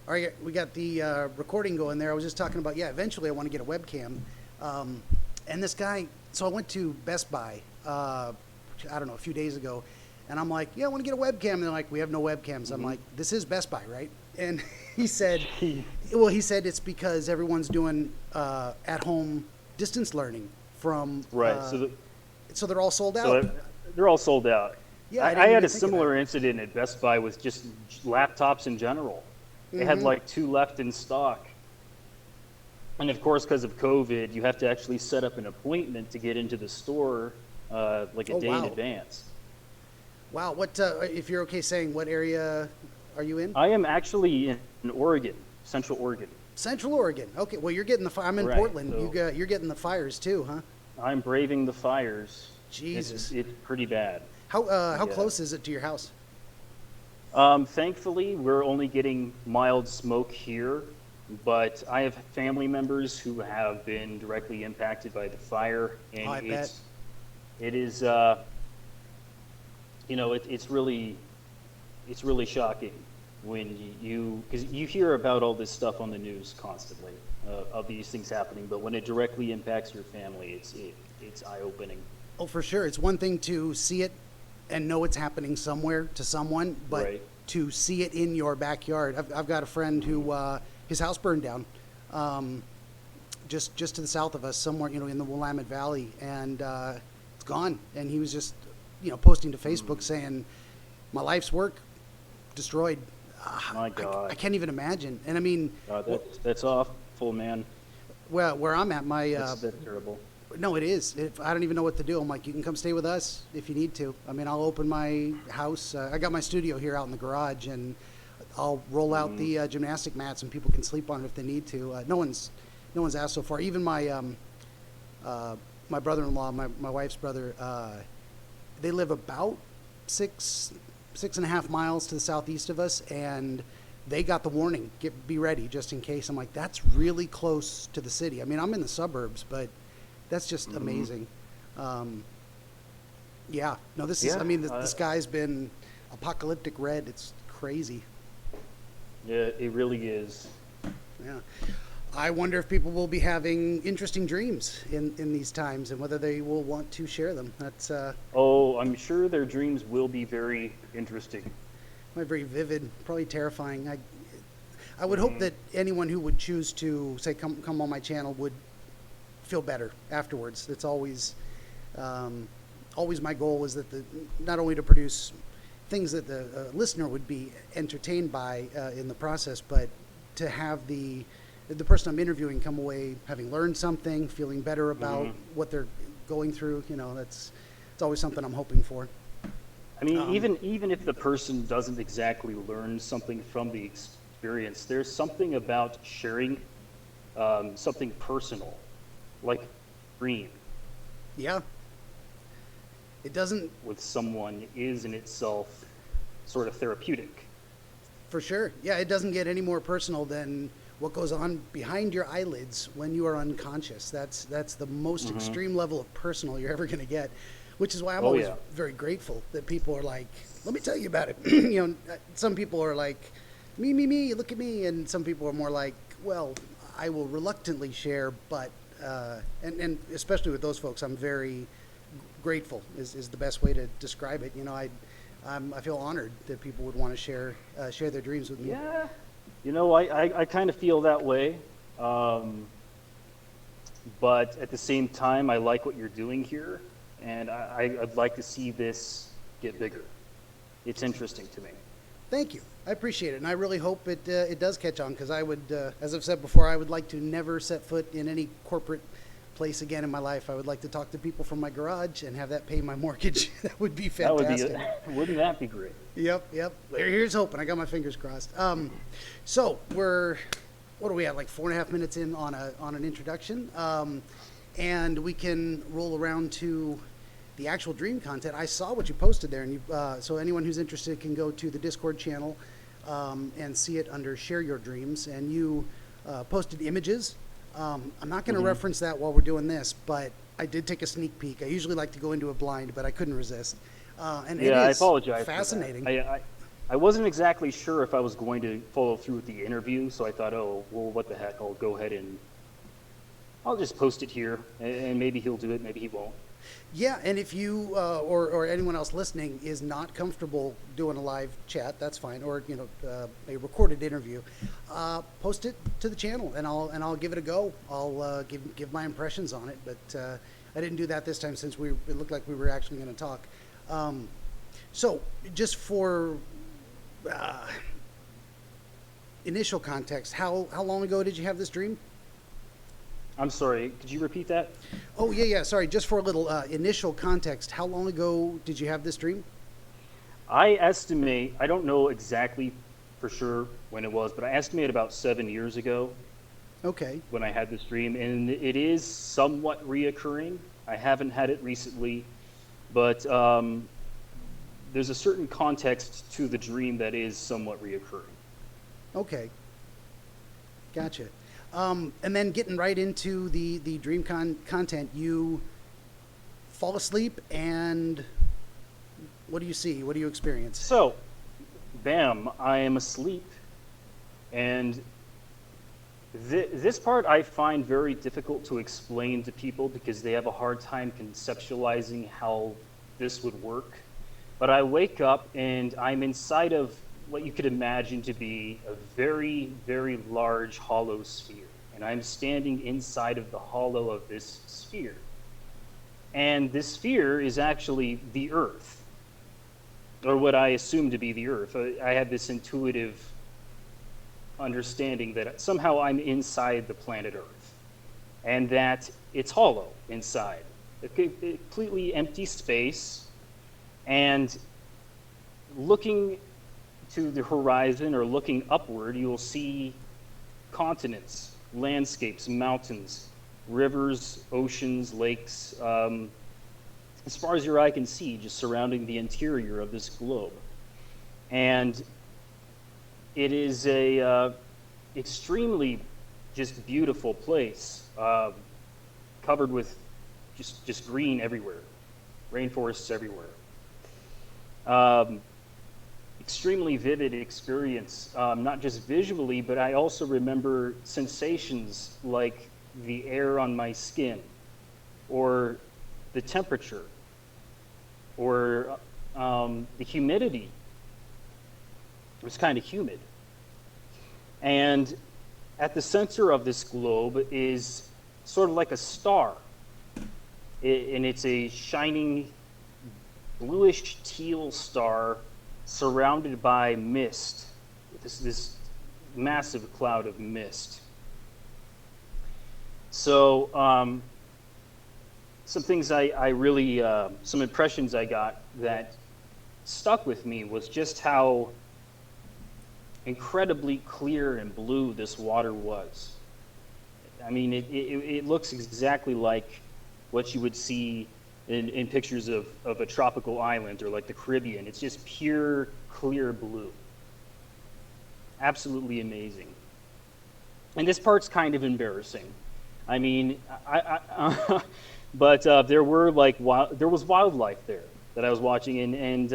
All right, we got the recording going there. I was just talking about, eventually I want to get a webcam. And this guy, so I went to Best Buy, I don't know, a few days ago, and I'm like, I want to get a webcam. And they're like, we have no webcams. I'm like, this is Best Buy, right? And he said, he said it's because everyone's doing at-home distance learning from, Right. so they're all sold out. So they're all sold out. Yeah, I had a similar incident at Best Buy with just laptops in general. They had like 2 left in stock. And of course, because of COVID, you have to actually set up an appointment to get into the store like a day in advance. Wow. What, if you're okay saying, what area are you in? I am actually in Oregon, Central Oregon. Central Oregon. Okay. Well, you're getting I'm in Portland. So you're getting the fires too, huh? I'm braving the fires. Jesus. It's pretty bad. How close is it to your house? Thankfully, we're only getting mild smoke here, but I have family members who have been directly impacted by the fire, and it is, it's really shocking when because you hear about all this stuff on the news constantly of these things happening, but when it directly impacts your family, it's eye-opening. Oh, for sure. It's one thing to see it and know it's happening somewhere to someone, but to see it in your backyard. I've got a friend who his house burned down just to the south of us, somewhere in the Willamette Valley, and it's gone. And he was just posting to Facebook saying, "My life's work destroyed." My God, I can't even imagine. And I mean, that's awful, man. Well, where I'm at, that's terrible. No, it is. I don't even know what to do. I'm like, you can come stay with us if you need to. I mean, I'll open my house. I got my studio here out in the garage, and I'll roll out the gymnastic mats, and people can sleep on it if they need to. No one's asked so far. Even my my brother-in-law, my wife's brother, they live about 6.5 miles to the southeast of us, and they got the warning, be ready just in case. I'm like, that's really close to the city. I mean, I'm in the suburbs, but that's just amazing. The sky's been apocalyptic red. It's crazy. Yeah, it really is. Yeah. I wonder if people will be having interesting dreams in these times, and whether they will want to share them. That's I'm sure their dreams will be very interesting. Very vivid, probably terrifying. I would hope that anyone who would choose to say come on my channel would feel better afterwards. It's always my goal is that not only to produce things that the listener would be entertained by in the process, but to have the person I'm interviewing come away having learned something, feeling better about what they're going through. It's always something I'm hoping for. I mean, even if the person doesn't exactly learn something from the experience, there's something about sharing something personal, like dream. Yeah. It doesn't... with someone is in itself sort of therapeutic. For sure. Yeah, it doesn't get any more personal than what goes on behind your eyelids when you are unconscious. That's the most extreme level of personal you're ever going to get, which is why I'm always very grateful that people are like, let me tell you about it. Some people are like, me, look at me. And some people are more like, well, I will reluctantly share, but, and especially with those folks, I'm very grateful is the best way to describe it. I feel honored that people would want to share their dreams with me. Yeah. I kind of feel that way. But at the same time, I like what you're doing here, and I'd like to see this get bigger. It's interesting to me. Thank you. I appreciate it, and I really hope it does catch on, because I would, as I've said before, I would like to never set foot in any corporate place again in my life. I would like to talk to people from my garage and have that pay my mortgage. That would be fantastic. Wouldn't that be great? Yep. Here's hoping. I got my fingers crossed. So what are we at? Like 4.5 minutes in on an introduction, and we can roll around to the actual dream content. I saw what you posted there, and so anyone who's interested can go to the Discord channel and see it under Share Your Dreams. And you posted images. I'm not going to reference that while we're doing this, but I did take a sneak peek. I usually like to go into a blind, but I couldn't resist. And it is I apologize. fascinating. I wasn't exactly sure if I was going to follow through with the interview, so I thought, oh, well, what the heck, I'll go ahead and I'll just post it here, and maybe he'll do it, maybe he won't. Yeah, and if you or anyone else listening is not comfortable doing a live chat, that's fine, or a recorded interview, post it to the channel, and I'll give it a go. I'll give my impressions on it, but I didn't do that this time since it looked like we were actually going to talk. So just for initial context, how long ago did you have this dream? I'm sorry, could you repeat that? Oh, yeah, sorry. Just for a little initial context, how long ago did you have this dream? I estimate, I don't know exactly for sure when it was, but I estimate about 7 years ago. Okay. When I had this dream, and it is somewhat reoccurring. I haven't had it recently, but there's a certain context to the dream that is somewhat reoccurring. Okay. Gotcha. And then getting right into the dream content, you fall asleep, and what do you see? What do you experience? So, bam, I am asleep, and this part I find very difficult to explain to people because they have a hard time conceptualizing how this would work. But I wake up, and I'm inside of what you could imagine to be a very, very large hollow sphere. And I'm standing inside of the hollow of this sphere. And this sphere is actually the Earth, or what I assume to be the Earth. I had this intuitive understanding that somehow I'm inside the planet Earth, and that it's hollow inside. A completely empty space, and looking to the horizon or looking upward, you'll see continents, landscapes, mountains, rivers, oceans, lakes, as far as your eye can see, just surrounding the interior of this globe. And it is a extremely just beautiful place, covered with just green everywhere, rainforests everywhere. Extremely vivid experience, not just visually, but I also remember sensations like the air on my skin, or the temperature, or the humidity. It was kind of humid. And at the center of this globe is sort of like a star. And it's a shining bluish teal star surrounded by mist, this massive cloud of mist. So some things I really, some impressions I got that stuck with me was just how incredibly clear and blue this water was. I mean, it looks exactly like what you would see in pictures of a tropical island or like the Caribbean. It's just pure, clear blue. Absolutely amazing. And this part's kind of embarrassing. I mean, but there was wildlife there that I was watching, and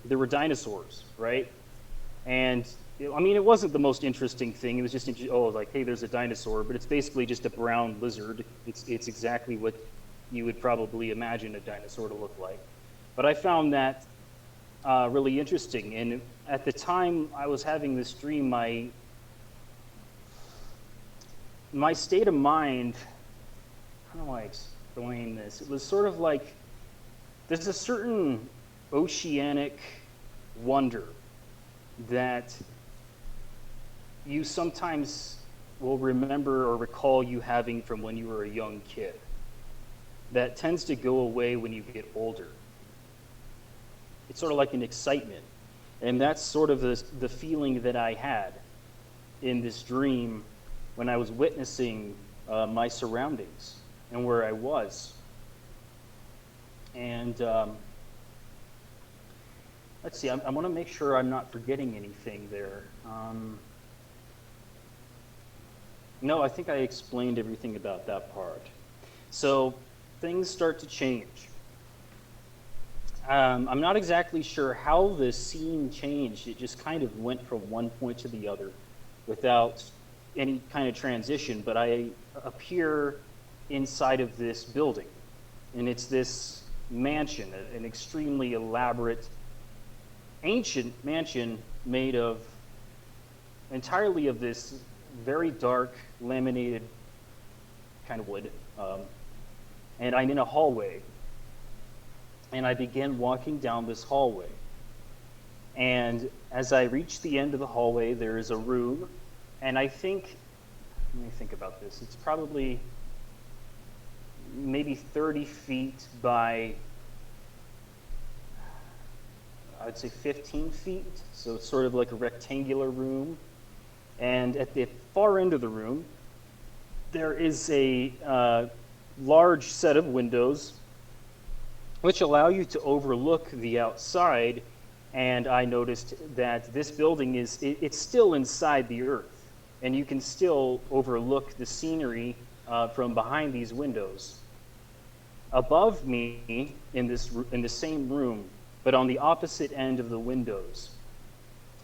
there were dinosaurs, right? And I mean, it wasn't the most interesting thing. It was just like, hey, there's a dinosaur, but it's basically just a brown lizard. It's exactly what you would probably imagine a dinosaur to look like. But I found that really interesting. And at the time I was having this dream, my state of mind, how do I explain this? It was sort of like there's a certain oceanic wonder that you sometimes will remember or recall you having from when you were a young kid, that tends to go away when you get older. It's sort of like an excitement. And that's sort of the feeling that I had in this dream when I was witnessing my surroundings and where I was. And let's see, I want to make sure I'm not forgetting anything there. No, I think I explained everything about that part. So things start to change. I'm not exactly sure how the scene changed. It just kind of went from one point to the other without any kind of transition. But I appear inside of this building, and it's this mansion, an extremely elaborate, ancient mansion made of entirely of this very dark, laminated kind of wood. And I'm in a hallway. And I begin walking down this hallway. And as I reach the end of the hallway, there is a room. And let me think about this. It's probably maybe 30 feet by, I'd say 15 feet. So it's sort of like a rectangular room. And at the far end of the room, there is a large set of windows which allow you to overlook the outside. And I noticed that this building it's still inside the earth, and you can still overlook the scenery from behind these windows. Above me in the same room, but on the opposite end of the windows,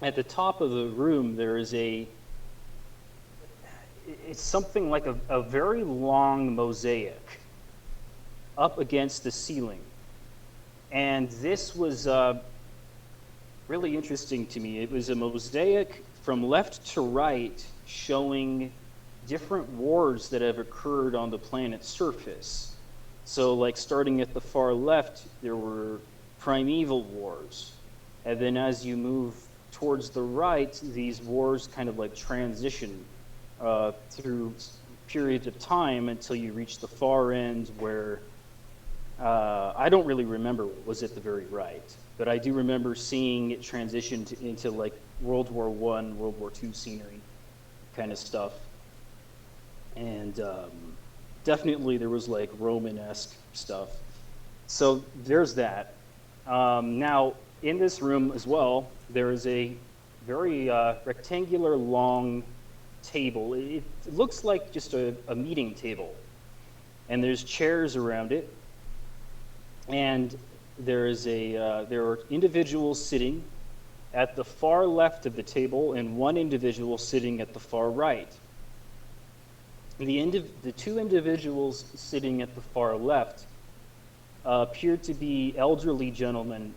at the top of the room there is it's something like a very long mosaic up against the ceiling. And this was really interesting to me. It was a mosaic from left to right showing different wars that have occurred on the planet's surface. So like starting at the far left, there were primeval wars. And then as you move towards the right, these wars kind of like transition through periods of time until you reach the far end where I don't really remember what was at the very right, but I do remember seeing it transition into like World War I, World War II scenery kind of stuff. And definitely there was like Roman-esque stuff. So there's that. Now, in this room as well, there is a very rectangular long table. It looks like just a meeting table. And there's chairs around it. And there are individuals sitting at the far left of the table and one individual sitting at the far right. The two individuals sitting at the far left appeared to be elderly gentlemen,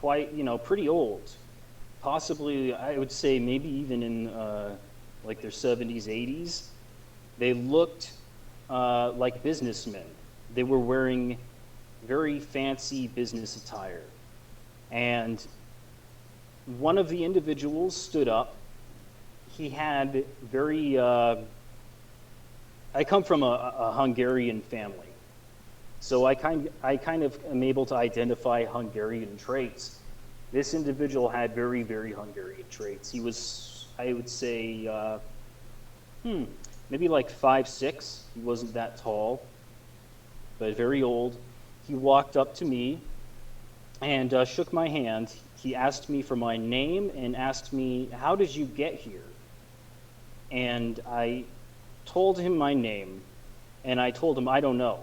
pretty old. Possibly, I would say maybe even in like their 70s, 80s. They looked like businessmen. They were wearing very fancy business attire. And one of the individuals stood up. He had I come from a Hungarian family. So I kind of am able to identify Hungarian traits. This individual had very, very Hungarian traits. He was, I would say, maybe like 5'6". He wasn't that tall, but very old. He walked up to me and shook my hand. He asked me for my name and asked me, "How did you get here?" And I told him my name, and I told him, "I don't know."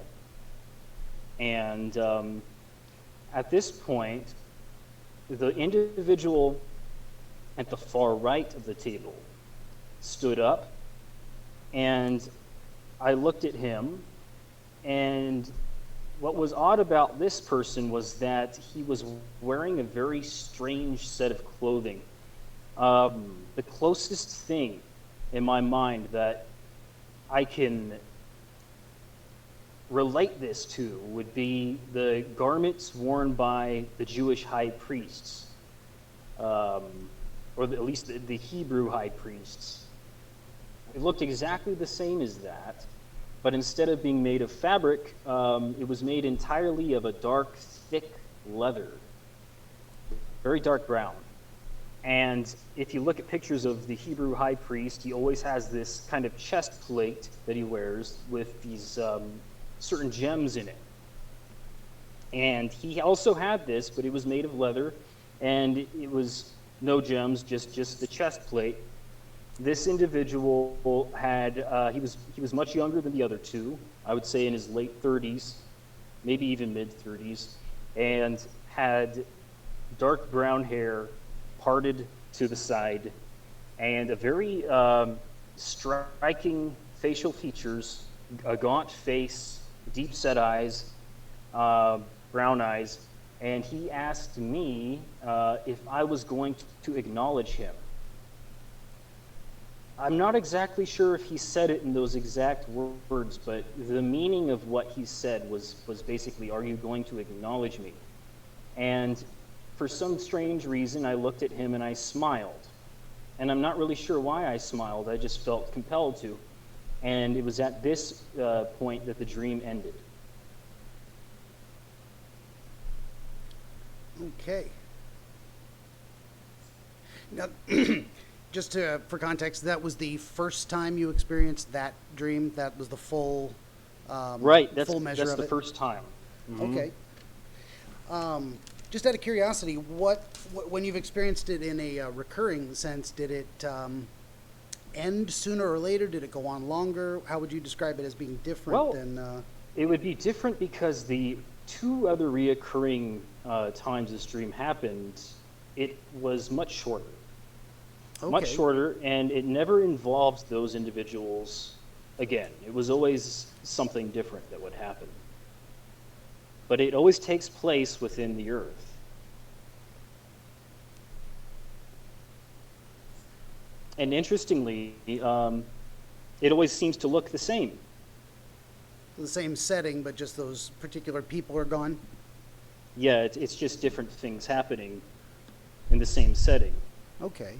And at this point, the individual at the far right of the table stood up, and I looked at him, and what was odd about this person was that he was wearing a very strange set of clothing. The closest thing in my mind that I can relate this to would be the garments worn by the Jewish high priests, or at least the Hebrew high priests. It looked exactly the same as that, but instead of being made of fabric, it was made entirely of a dark, thick leather, very dark brown. And if you look at pictures of the Hebrew high priest, he always has this kind of chest plate that he wears with these certain gems in it. And he also had this, but it was made of leather, and it was no gems, just the chest plate. This individual had, he was much younger than the other two, I would say in his late 30s, maybe even mid 30s. and had dark brown hair parted to the side and a very striking facial features, a gaunt face, deep set eyes, brown eyes, and he asked me if I was going to acknowledge him. I'm not exactly sure if he said it in those exact words, but the meaning of what he said was basically, "Are you going to acknowledge me?" And for some strange reason, I looked at him and I smiled. And I'm not really sure why I smiled. I just felt compelled to. And it was at this point that the dream ended. Okay. Now, just for context, that was the first time you experienced that dream. That was the full, right. Full measure that's of the it. first time. Mm-hmm. Okay. Just out of curiosity, when you've experienced it in a recurring sense, did it end sooner or later? Did it go on longer? How would you describe it as being different than? It would be different because the two other reoccurring times this dream happened, it was much shorter. Okay. Much shorter, and it never involved those individuals again. It was always something different that would happen. But it always takes place within the earth. And interestingly, it always seems to look the same. The same setting, but just those particular people are gone? Yeah, it's just different things happening in the same setting. Okay.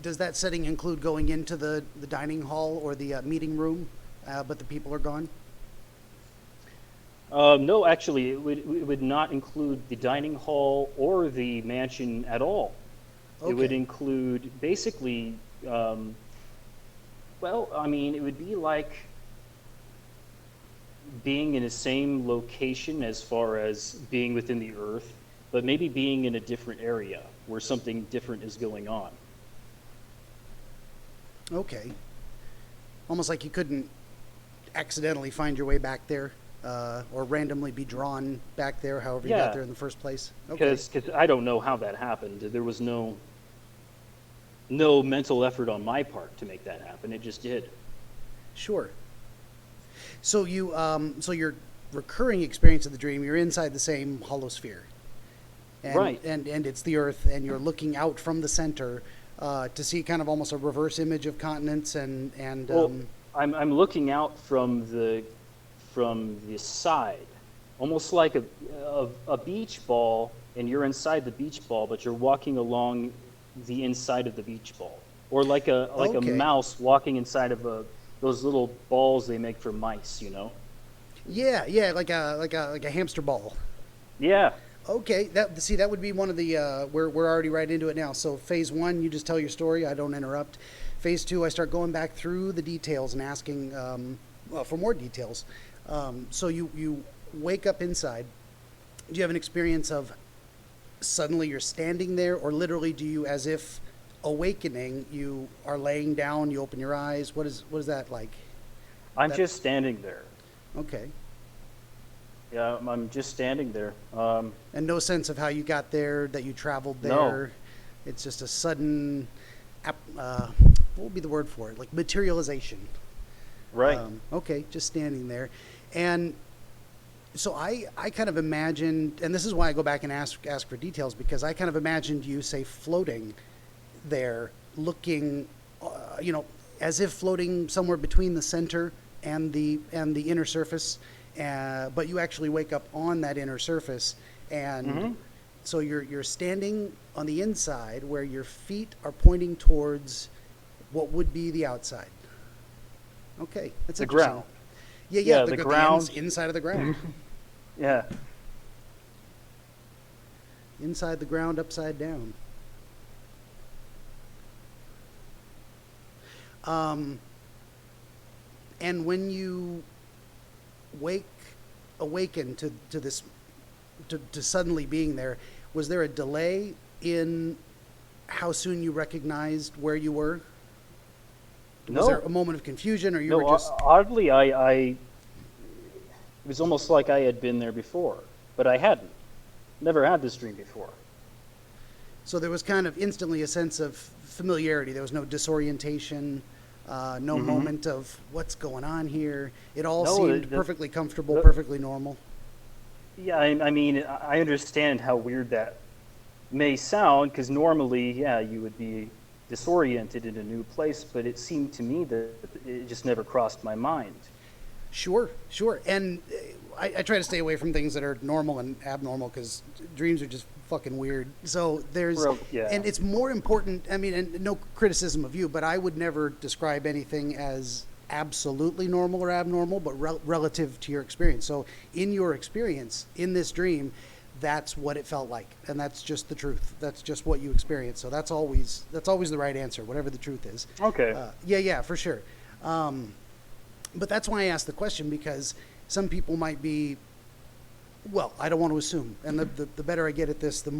Does that setting include going into the dining hall or the meeting room, but the people are gone? No, actually, it would not include the dining hall or the mansion at all. Okay. It would include basically, it would be like being in the same location as far as being within the earth, but maybe being in a different area where something different is going on. Okay. Almost like you couldn't accidentally find your way back there, or randomly be drawn back there, however you got there in the first place. Okay. Because I don't know how that happened. There was no mental effort on my part to make that happen. It just did. Sure. So so your recurring experience of the dream, you're inside the same holosphere. And, right. And it's the Earth, and you're looking out from the center to see kind of almost a reverse image of continents and. I'm looking out from the side, almost like a beach ball, and you're inside the beach ball, but you're walking along the inside of the beach ball, or like a mouse walking inside of those little balls they make for mice, you know? Yeah, like a hamster ball. Yeah. Okay, that would be one of the we're already right into it now. So phase 1, you just tell your story, I don't interrupt. Phase 2, I start going back through the details and asking for more details. So you wake up inside. Do you have an experience of suddenly you're standing there, or literally do you, as if awakening, you are laying down, you open your eyes? What is that like? I'm just standing there. Okay. Yeah, I'm just standing there. And no sense of how you got there, that you traveled there? No. It's just a sudden, what would be the word for it? Like materialization. Right. Okay, just standing there. And so I kind of imagined, and this is why I go back and ask for details, because I kind of imagined you, say, floating there, looking, as if floating somewhere between the center and the inner surface, but you actually wake up on that inner surface, and so you're standing on the inside where your feet are pointing towards what would be the outside. Okay, that's the interesting. ground. Yeah, the ground. Inside of the ground. Yeah. Inside the ground, upside down. And when you awaken to this, to suddenly being there, was there a delay in how soon you recognized where you were? No. Was there a moment of confusion, or you were just... Oddly, I It was almost like I had been there before, but I hadn't. Never had this dream before. So there was kind of instantly a sense of familiarity. There was no disorientation, no moment of what's going on here. It all seemed perfectly comfortable, perfectly normal. Yeah, I mean, I understand how weird that may sound, because normally, yeah, you would be disoriented in a new place, but it seemed to me that it just never crossed my mind. Sure. And I try to stay away from things that are normal and abnormal, because dreams are just fucking weird. So and it's more important, I mean, and no criticism of you, but I would never describe anything as absolutely normal or abnormal, but relative to your experience. So in your experience, in this dream, that's what it felt like, and that's just the truth. That's just what you experienced. So that's always the right answer, whatever the truth is. Okay. Yeah, for sure. But that's why I asked the question, because some people might be, well, I don't want to assume, and the better I get at this, the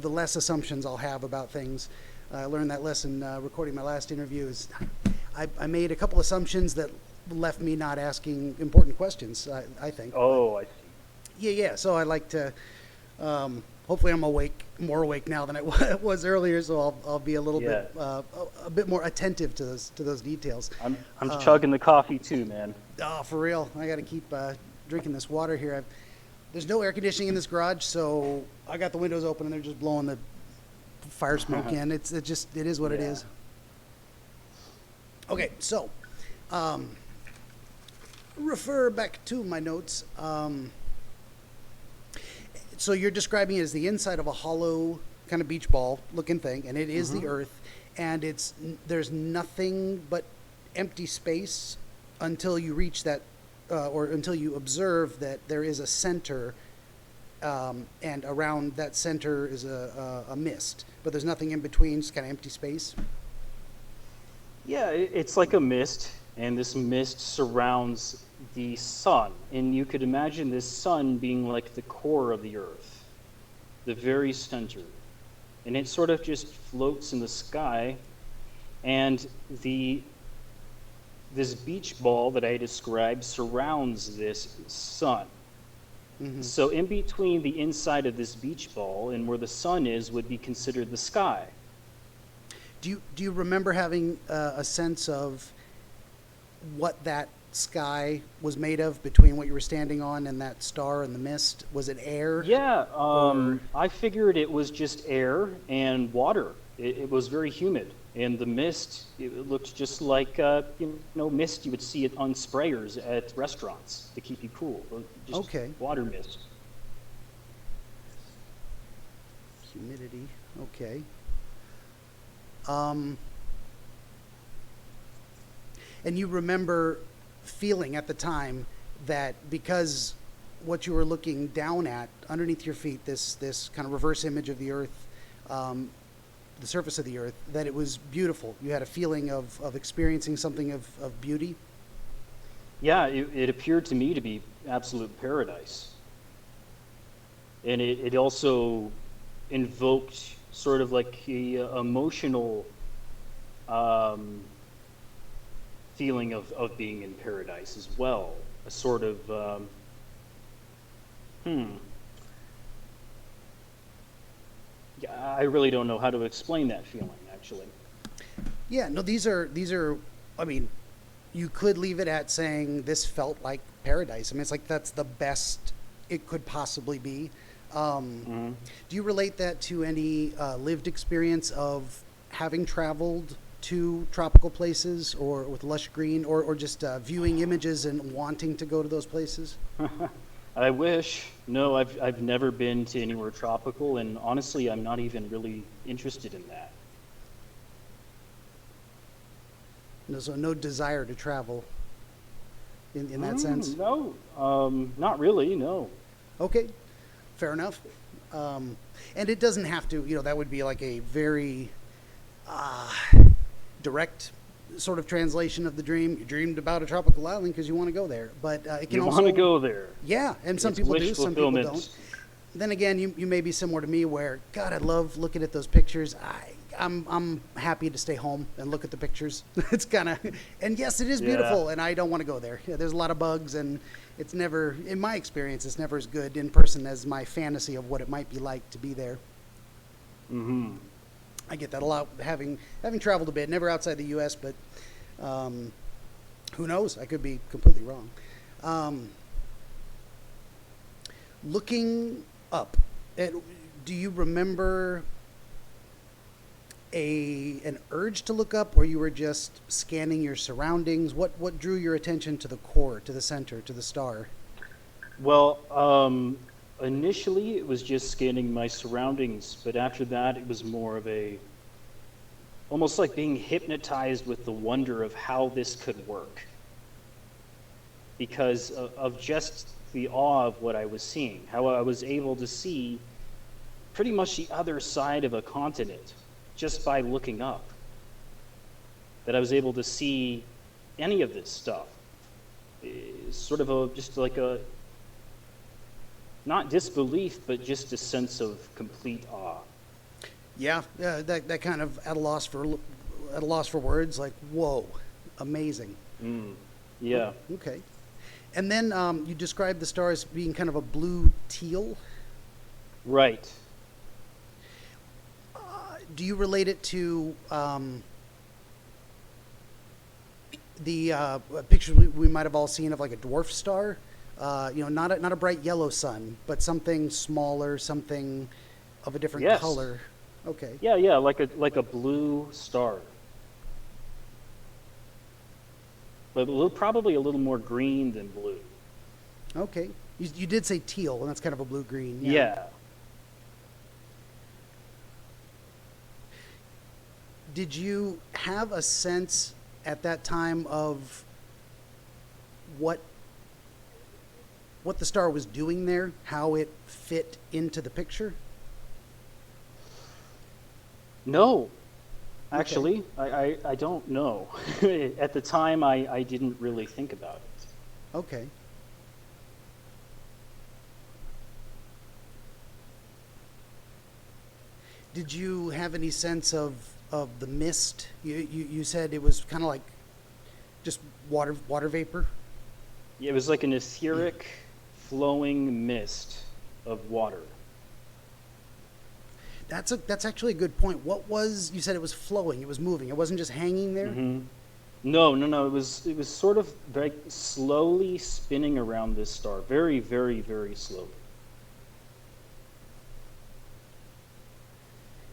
less assumptions I'll have about things. I learned that lesson recording my last interview. Is I made a couple assumptions that left me not asking important questions, I think. Oh, I see. Yeah. So I like to. Hopefully, I'm more awake now than I was earlier. So I'll be a little bit a bit more attentive to those details. I'm chugging the coffee too, man. Oh, for real. I got to keep drinking this water here. There's no air conditioning in this garage, so I got the windows open and they're just blowing the fire smoke in. It is what it is. Okay, so refer back to my notes. So you're describing it as the inside of a hollow kind of beach ball looking thing, and it is the Earth, and there's nothing but empty space until you reach that, or until you observe that there is a center, and around that center is a mist, but there's nothing in between, just kind of empty space. Yeah, it's like a mist, and this mist surrounds the sun, and you could imagine this sun being like the core of the Earth, the very center, and it sort of just floats in the sky, and this beach ball that I described surrounds this sun. So in between the inside of this beach ball and where the sun is would be considered the sky. Do you remember having a sense of what that sky was made of between what you were standing on and that star in the mist? Was it air? Yeah, I figured it was just air and water. It was very humid, and the mist, it looked just like mist you would see it on sprayers at restaurants to keep you cool. Just water mist. Humidity. Okay. And you remember feeling at the time that because what you were looking down at underneath your feet, this kind of reverse image of the Earth, the surface of the Earth, that it was beautiful. You had a feeling of experiencing something of beauty. Yeah, it appeared to me to be absolute paradise. And it also invoked sort of like a emotional feeling of being in paradise as well. A sort of I really don't know how to explain that feeling, actually. Yeah, no, these are I mean, you could leave it at saying this felt like paradise. I mean, it's like that's the best it could possibly be. Do you relate that to any lived experience of having traveled to tropical places or with lush green, or just viewing images and wanting to go to those places? I wish. No, I've never been to anywhere tropical, and honestly, I'm not even really interested in that. So no desire to travel in that sense? No, not really, no. Okay, fair enough. And it doesn't have to, that would be like a very direct sort of translation of the dream. You dreamed about a tropical island because you want to go there, but it can also... You want to go there. Yeah, and some people do, some people don't. Then again, you may be similar to me where, God, I love looking at those pictures. I'm happy to stay home and look at the pictures. It's kind of, and yes, it is beautiful, and I don't want to go there. Yeah, there's a lot of bugs, and it's never, in my experience, it's never as good in person as my fantasy of what it might be like to be there. Mm-hmm. I get that a lot, having traveled a bit, never outside the U.S., but who knows? I could be completely wrong. Looking up, do you remember an urge to look up, or you were just scanning your surroundings? What drew your attention to the core, to the center, to the star? Well, initially it was just scanning my surroundings, but after that it was more of almost like being hypnotized with the wonder of how this could work, because of just the awe of what I was seeing, how I was able to see pretty much the other side of a continent just by looking up, that I was able to see any of this stuff. Sort of just like a, not disbelief, but just a sense of complete awe. Yeah, that kind of at a loss for words, like, whoa, amazing. Yeah. Okay. And then you described the star as being kind of a blue teal. Right. Do you relate it to the pictures we might have all seen of like a dwarf star? Not a bright yellow sun, but something smaller, something of a different color. Okay. Yeah, like a blue star, but probably a little more green than blue. Okay. You did say teal, and that's kind of a blue-green. Yeah. Did you have a sense at that time of what the star was doing there, how it fit into the picture? No, actually, okay. I don't know. At the time, I didn't really think about it. Okay. Did you have any sense of the mist? You said it was kind of like just water vapor? Yeah, it was like an etheric, flowing mist of water. That's actually a good point. You said it was flowing, it was moving. It wasn't just hanging there? Mm-hmm. No. It was sort of very slowly spinning around this star, very, very, very slowly.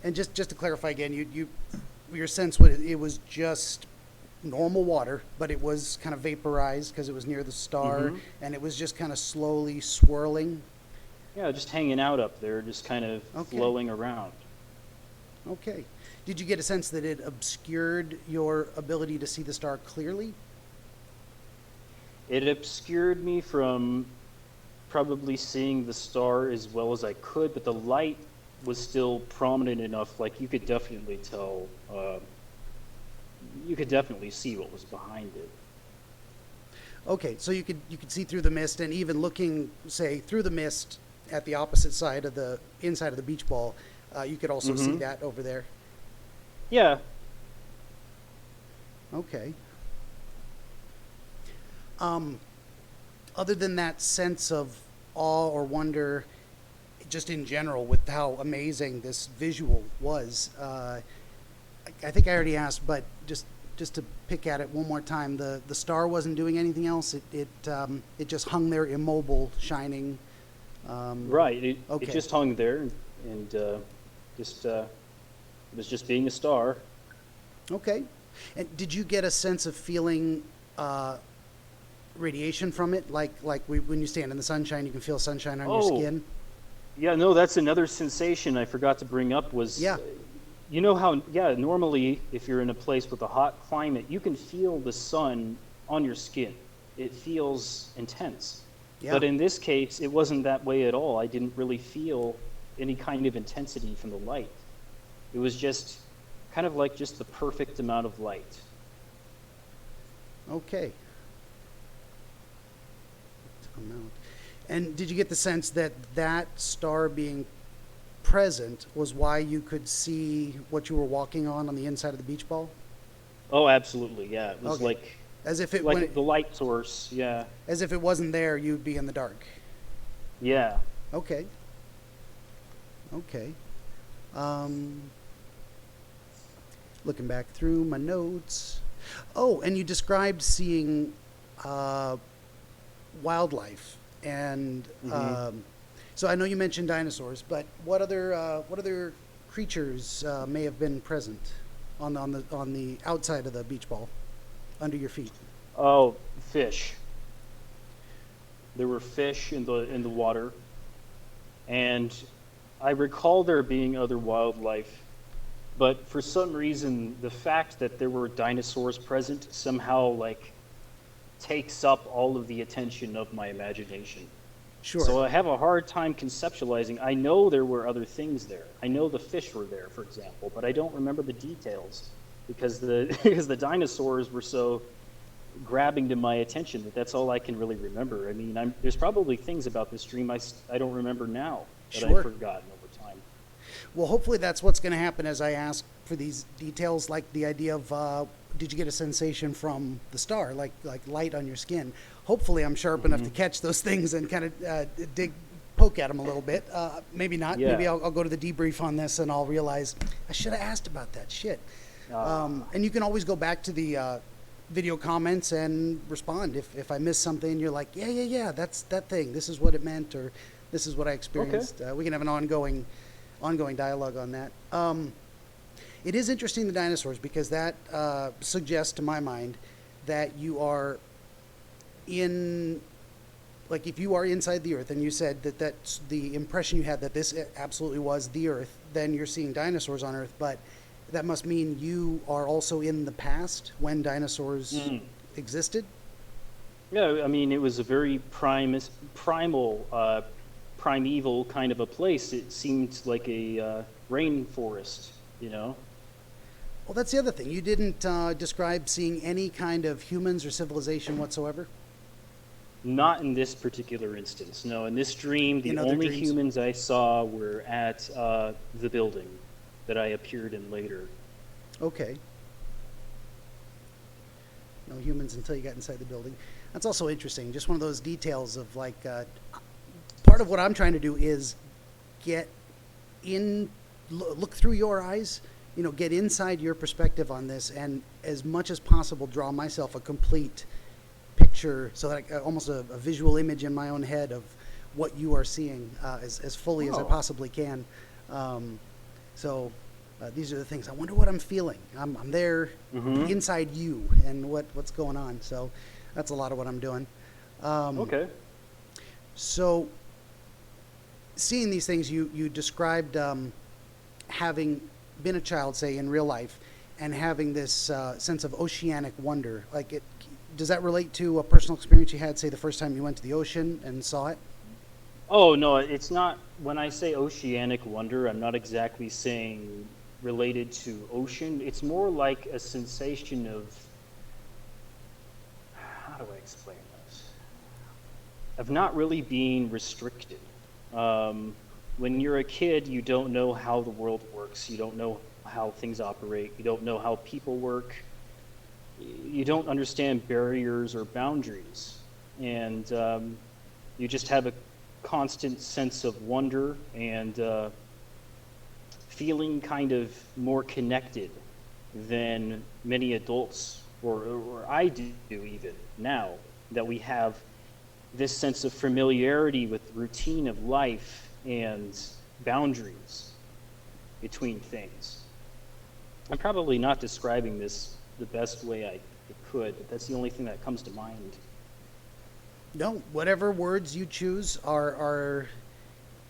And just to clarify again, your sense was it was just normal water, but it was kind of vaporized because it was near the star, and it was just kind of slowly swirling. Yeah, just hanging out up there, just kind of flowing around. Okay. Did you get a sense that it obscured your ability to see the star clearly? It obscured me from probably seeing the star as well as I could, but the light was still prominent enough, like you could definitely tell, you could definitely see what was behind it. Okay, so you could see through the mist, and even looking, say, through the mist at the opposite side of the inside of the beach ball, you could also see that over there. Yeah. Okay. Other than that sense of awe or wonder, just in general, with how amazing this visual was, I think I already asked, but just to pick at it one more time, the star wasn't doing anything else. It just hung there immobile, shining. Right. It just hung there, and it was just being a star. Okay. And did you get a sense of feeling radiation from it, like when you stand in the sunshine, you can feel sunshine on your skin? Yeah, no, that's another sensation I forgot to bring up was, you know how, normally if you're in a place with a hot climate, you can feel the sun on your skin. It feels intense. Yeah. But in this case, it wasn't that way at all. I didn't really feel any kind of intensity from the light. It was just kind of like just the perfect amount of light. Okay. And did you get the sense that star being present was why you could see what you were walking on the inside of the beach ball? Oh, absolutely. Yeah, it was Okay. like As if it the light source. Yeah. as if it wasn't there, you'd be in the dark. Yeah. Okay. Okay. Um, looking back through my notes. Oh, and you described seeing wildlife, and so I know you mentioned dinosaurs, but what other creatures may have been present on the outside of the beach ball, under your feet? Oh, fish. There were fish in the water, and I recall there being other wildlife, but for some reason, the fact that there were dinosaurs present somehow like takes up all of the attention of my imagination. Sure. So I have a hard time conceptualizing. I know there were other things there. I know the fish were there, for example, but I don't remember the details because because the dinosaurs were so grabbing to my attention that's all I can really remember. I mean, there's probably things about this dream I don't remember now that Sure. I've forgotten over time. Well, hopefully that's what's going to happen as I ask for these details, like the idea of did you get a sensation from the star, like light on your skin? Hopefully I'm sharp enough to catch those things and kind of poke at them a little bit. Maybe not. Yeah. Maybe I'll go to the debrief on this and I'll realize I should have asked about that shit. And you can always go back to the video comments and respond. If I miss something, you're like, yeah, that's that thing. This is what it meant, or this is what I experienced. We can have an ongoing dialogue on that. It is interesting, the dinosaurs, because that suggests to my mind that you are if you are inside the Earth, and you said that that's the impression you had, that this absolutely was the Earth, then you're seeing dinosaurs on Earth, but that must mean you are also in the past when dinosaurs existed? Yeah, I mean, it was a very primal, primeval kind of a place. It seemed like a rainforest, you know? Well, that's the other thing. You didn't describe seeing any kind of humans or civilization whatsoever? Not in this particular instance. No, in this dream, the In other only dreams? humans I saw were at the building that I appeared in later. Okay. No humans until you got inside the building. That's also interesting. Just one of those details of like, part of what I'm trying to do is get in, look through your eyes, get inside your perspective on this, and as much as possible draw myself a complete picture, so that almost a visual image in my own head of what you are seeing as fully as I possibly can. So these are the things. I wonder what I'm feeling. I'm there inside you and what's going on. So that's a lot of what I'm doing. Okay. So seeing these things, you described having been a child, say, in real life, and having this sense of oceanic wonder. Does that relate to a personal experience you had, say, the first time you went to the ocean and saw it? Oh, no, it's not. When I say oceanic wonder, I'm not exactly saying related to ocean. It's more like a sensation of, how do I explain this? Of not really being restricted. When you're a kid, you don't know how the world works. You don't know how things operate. You don't know how people work. You don't understand barriers or boundaries. And you just have a constant sense of wonder and feeling kind of more connected than many adults, or I do even now, that we have this sense of familiarity with the routine of life and boundaries between things. I'm probably not describing this the best way I could, but that's the only thing that comes to mind. No, whatever words you choose are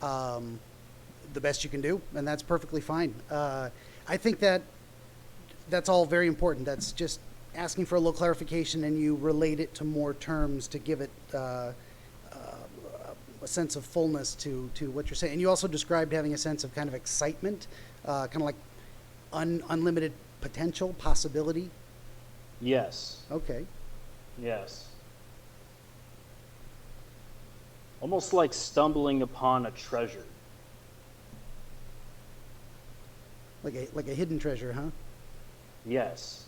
the best you can do, and that's perfectly fine. I think that's all very important. That's just asking for a little clarification, and you relate it to more terms to give it a sense of fullness to what you're saying. And you also described having a sense of kind of excitement, kind of like unlimited potential, possibility. Yes. Okay. Yes. Almost like stumbling upon a treasure. Like a hidden treasure, huh? Yes.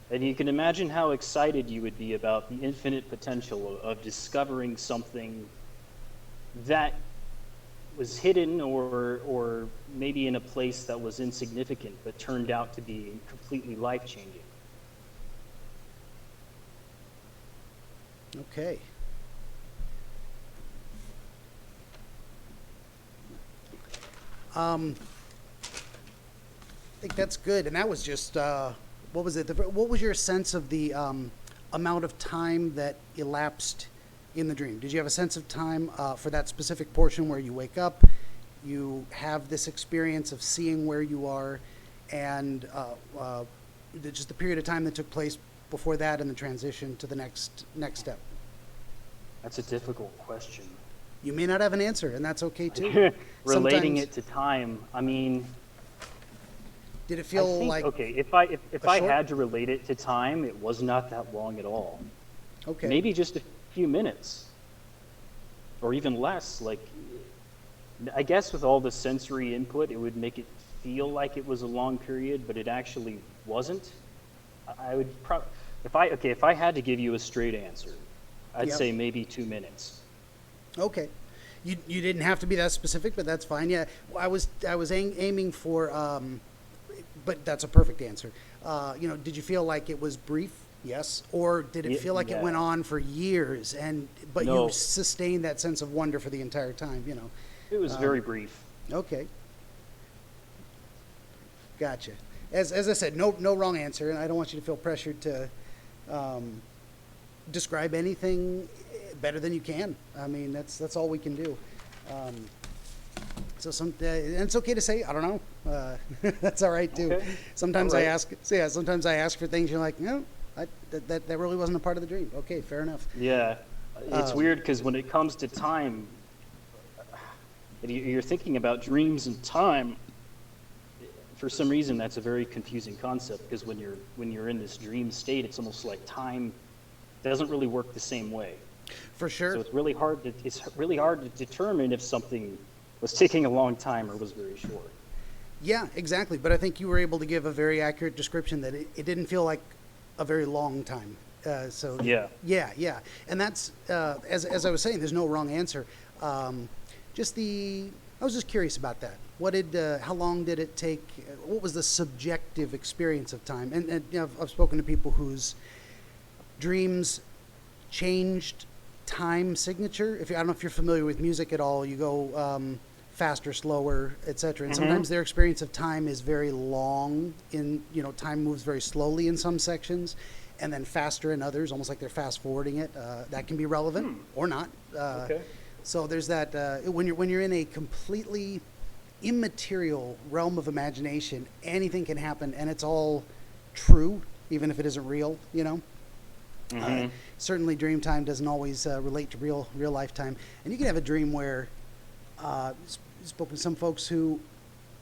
And you can imagine how excited you would be about the infinite potential of discovering something that was hidden or maybe in a place that was insignificant but turned out to be completely life-changing. Okay. I think that's good. And that was just, what was it? What was your sense of the amount of time that elapsed in the dream? Did you have a sense of time for that specific portion where you wake up, you have this experience of seeing where you are, and just the period of time that took place before that and the transition to the next step? That's a difficult question. You may not have an answer, and that's okay too. Relating Sometimes- it to time, I mean, Did it I feel think, like okay, if I short- had to relate it to time, it was not that long at all. okay? Maybe just a few minutes, or even less. Like, I guess with all the sensory input, it would make it feel like it was a long period, but it actually wasn't. I would probably, if I had to give you a straight answer, I'd Yep. say maybe 2 minutes. Okay. You didn't have to be that specific, but that's fine. Yeah, I was aiming for, but that's a perfect answer. Did you feel like it was brief? Yes. Or did it feel like it went Yeah. on for years, but No. you sustained that sense of wonder for the entire time? It was very brief. Okay. Gotcha. As I said, no wrong answer, and I don't want you to feel pressured to describe anything better than you can. I mean, that's all we can do. And it's okay to say I don't know. That's all right too. Okay. Sometimes All I right. ask. So yeah, sometimes I ask for things. You're like, no, that really wasn't a part of the dream. Okay, fair enough. Yeah, it's weird because when it comes to time, and you're thinking about dreams and time. For some reason, that's a very confusing concept because when you're in this dream state, it's almost like time doesn't really work the same way. For sure. So it's really hard to determine if something was taking a long time or was very short. Yeah, exactly. But I think you were able to give a very accurate description that it didn't feel like a very long time. So Yeah. yeah. And that's as I was saying, there's no wrong answer. I was just curious about that. How long did it take? What was the subjective experience of time? And I've spoken to people whose dreams changed time signature. I don't know if you're familiar with music at all. You go faster, slower, etc. And sometimes their experience of time is very long. Time moves very slowly in some sections, and then faster in others, almost like they're fast forwarding it. That can be relevant or not. Okay. So there's that. When you're in a completely immaterial realm of imagination, anything can happen, and it's all true, even if it isn't real. Certainly, dream time doesn't always relate to real life time, and you can have a dream where spoken to some folks who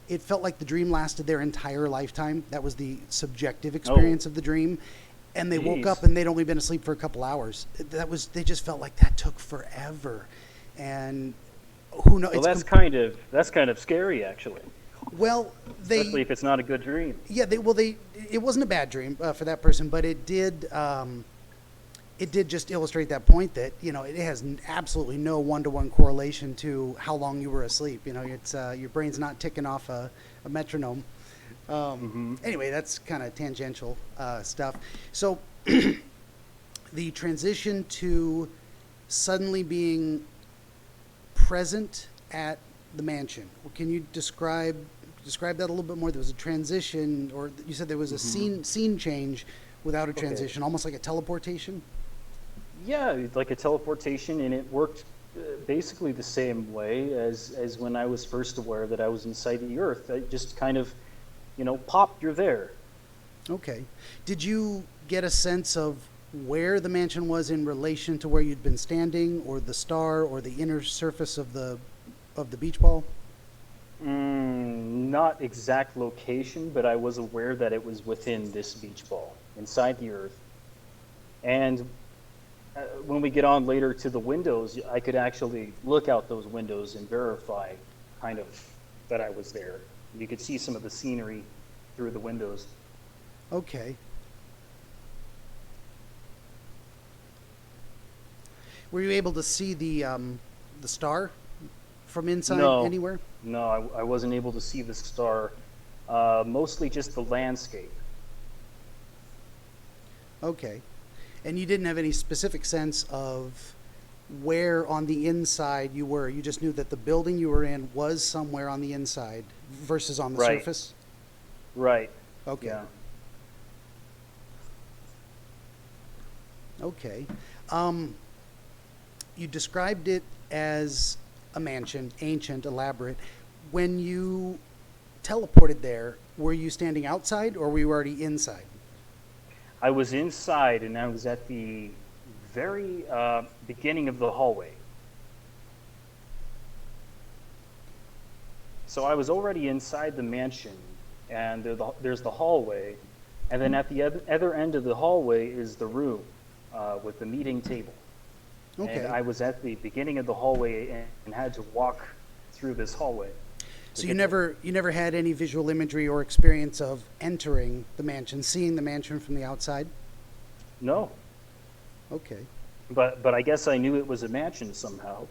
it felt like the dream lasted their entire lifetime. That was the subjective experience of the dream, and they woke Jeez. up and they'd only been asleep for a couple hours. They just felt like that took forever, and who knows? Well, that's kind of scary, actually. Well, Especially if it's not a good dream. Yeah, it wasn't a bad dream for that person, but it did just illustrate that point that it has absolutely no one-to-one correlation to how long you were asleep. It's your brain's not ticking off a metronome. Anyway, that's kind of tangential stuff. So the transition to suddenly being present at the mansion. Can you describe that a little bit more? There was a transition, or you said there was a scene change without a transition, almost like a teleportation. Yeah, like a teleportation, and it worked basically the same way as when I was first aware that I was inside the Earth. I just kind of, pop, you're there. Okay. Did you get a sense of where the mansion was in relation to where you'd been standing, or the star, or the inner surface of the beach ball? Not exact location, but I was aware that it was within this beach ball, inside the Earth. And when we get on later to the windows, I could actually look out those windows and verify kind of that I was there. You could see some of the scenery through the windows. Okay. Were you able to see the star from inside anywhere? No, I wasn't able to see the star. Mostly just the landscape. Okay. And you didn't have any specific sense of where on the inside you were. You just knew that the building you were in was somewhere on the inside versus on the surface? Right. Okay. Yeah. Okay. You described it as a mansion, ancient, elaborate. When you teleported there, were you standing outside or were you already inside? I was inside, and I was at the very beginning of the hallway. So I was already inside the mansion, and there's the hallway, and then at the other end of the hallway is the room with the meeting table. Okay. And I was at the beginning of the hallway and had to walk through this hallway. So you never had any visual imagery or experience of entering the mansion, seeing the mansion from the outside? No, Okay. but I guess I knew it was a mansion somehow.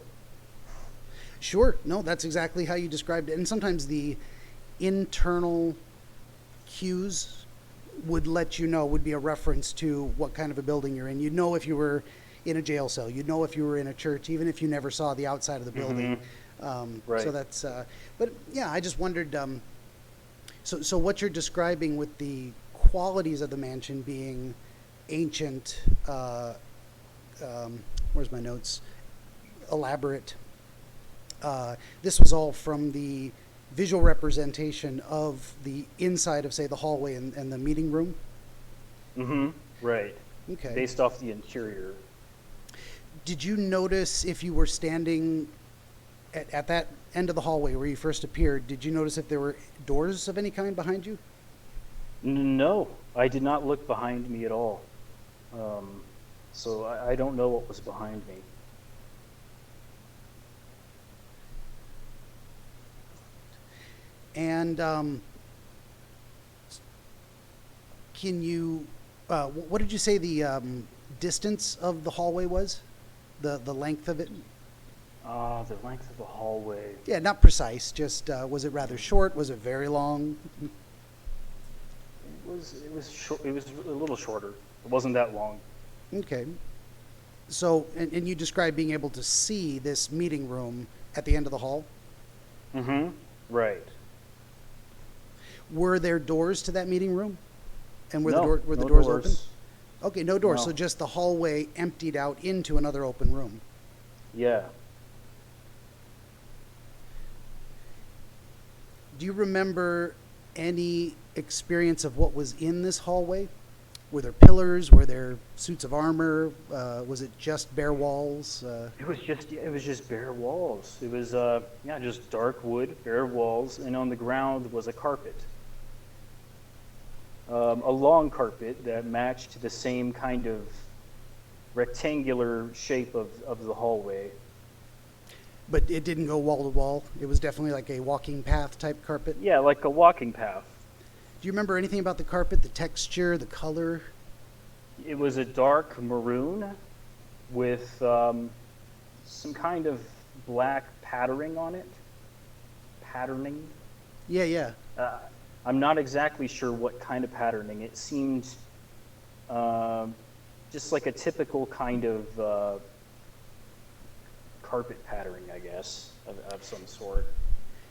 Sure. No, that's exactly how you described it. And sometimes the internal cues would let you know, would be a reference to what kind of a building you're in. You'd know if you were in a jail cell. You'd know if you were in a church, even if you never saw the outside of the building. Right. So that's, but yeah, I just wondered, so what you're describing with the qualities of the mansion being ancient, where's my notes? Elaborate. This was all from the visual representation of the inside of, say, the hallway and the meeting room? Mm-hmm. Right. Okay. Based off the interior. Did you notice if you were standing at that end of the hallway where you first appeared, did you notice if there were doors of any kind behind you? No, I did not look behind me at all. So I don't know what was behind me. And can you, what did you say the distance of the hallway was? The length of it? The length of the hallway. Yeah, not precise, just was it rather short? Was it very long? It was short. It was a little shorter. It wasn't that long. Okay. So, and you described being able to see this meeting room at the end of the hall? Mm-hmm. Right. Were there doors to that meeting room? And were No, the no doors doors. open? Okay, no doors. No. So just the hallway emptied out into another open room. Yeah. Do you remember any experience of what was in this hallway? Were there pillars? Were there suits of armor? Was it just bare walls? It was just bare walls. It was just dark wood, bare walls, and on the ground was a carpet. A long carpet that matched the same kind of rectangular shape of the hallway. But it didn't go wall to wall. It was definitely like a walking path type carpet. Yeah, like a walking path. Do you remember anything about the carpet, the texture, the color? It was a dark maroon with some kind of black patterning on it. Patterning? Yeah. I'm not exactly sure what kind of patterning. It seemed just like a typical kind of carpet patterning, I guess, of some sort.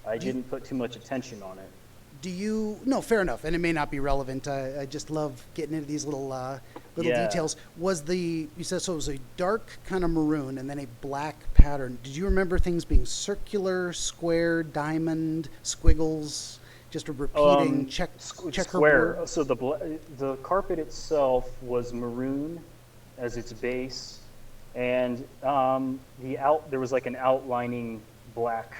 I didn't put too much attention on it. No, fair enough, and it may not be relevant. I just love getting into these little details. You said so it was a dark kind of maroon and then a black pattern. Did you remember things being circular, square, diamond, squiggles, just a repeating checkerboard? Square. So the carpet itself was maroon as its base, and there was like an outlining black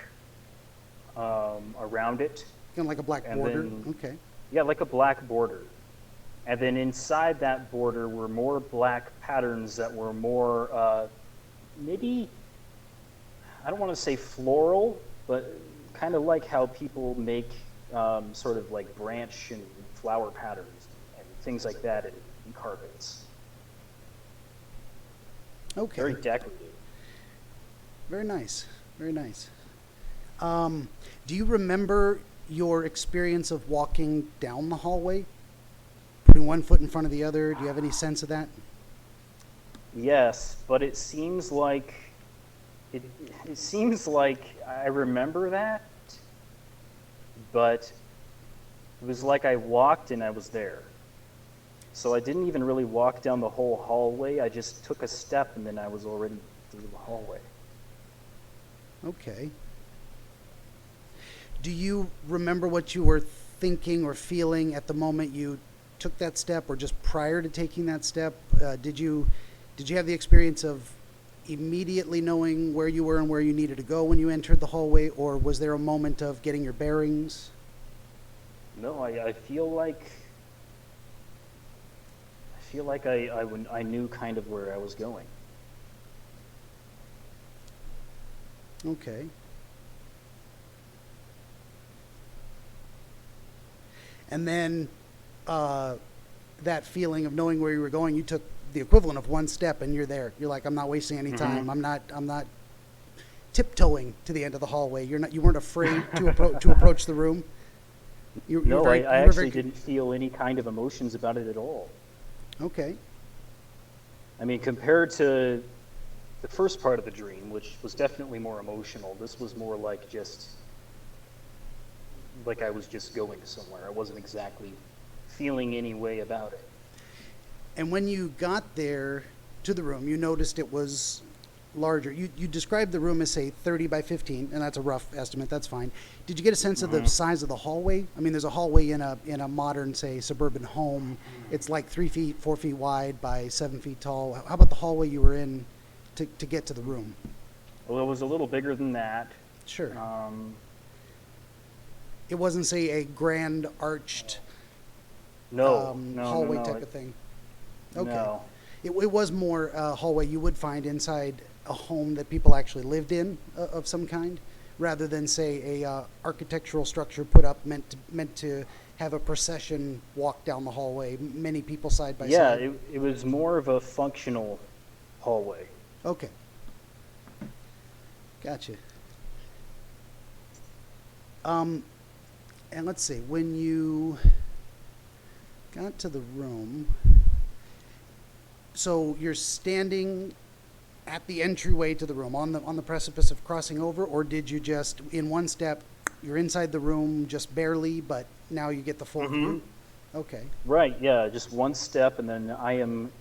around it. Kind of like a black border? Okay. Yeah, like a black border. And then inside that border were more black patterns that were more, maybe, I don't want to say floral, but kind of like how people make sort of like branch and flower patterns and things like that in carpets. Okay. Very decorative. Very nice. Very nice. Do you remember your experience of walking down the hallway? Putting one foot in front of the other? Do you have any sense of that? Yes, but it seems like I remember that, but it was like I walked and I was there. So I didn't even really walk down the whole hallway. I just took a step and then I was already through the hallway. Okay. Do you remember what you were thinking or feeling at the moment you took that step, or just prior to taking that step? Did you have the experience of immediately knowing where you were and where you needed to go when you entered the hallway, or was there a moment of getting your bearings? No, I feel like I knew kind of where I was going. Okay. And then that feeling of knowing where you were going, you took the equivalent of one step and you're there. You're like, I'm not wasting any time. I'm not tiptoeing to the end of the hallway. You weren't afraid to approach the room. I actually didn't feel any kind of emotions about it at all. Okay. I mean, compared to the first part of the dream, which was definitely more emotional, this was more like I was just going somewhere. I wasn't exactly feeling any way about it. And when you got there to the room, you noticed it was larger. You described the room as, say, 30 by 15, and that's a rough estimate. That's fine. Did you get a sense of the size of the hallway? I mean, there's a hallway in a modern, say, suburban home. It's like 3 feet, 4 feet wide by 7 feet tall. How about the hallway you were in to get to the room? Well, it was a little bigger than that. Sure. It wasn't, say, a grand arched hallway type of thing. Okay. No. It was more a hallway you would find inside a home that people actually lived in of some kind, rather than, say, a architectural structure put up meant to have a procession walk down the hallway, many people side by side. Yeah, it was more of a functional hallway. Okay. Gotcha. And let's see, when you got to the room, so you're standing at the entryway to the room on the precipice of crossing over, or did you just, in one step, you're inside the room just barely, but now you get the full view? Okay. Right, yeah, just one step, and then I am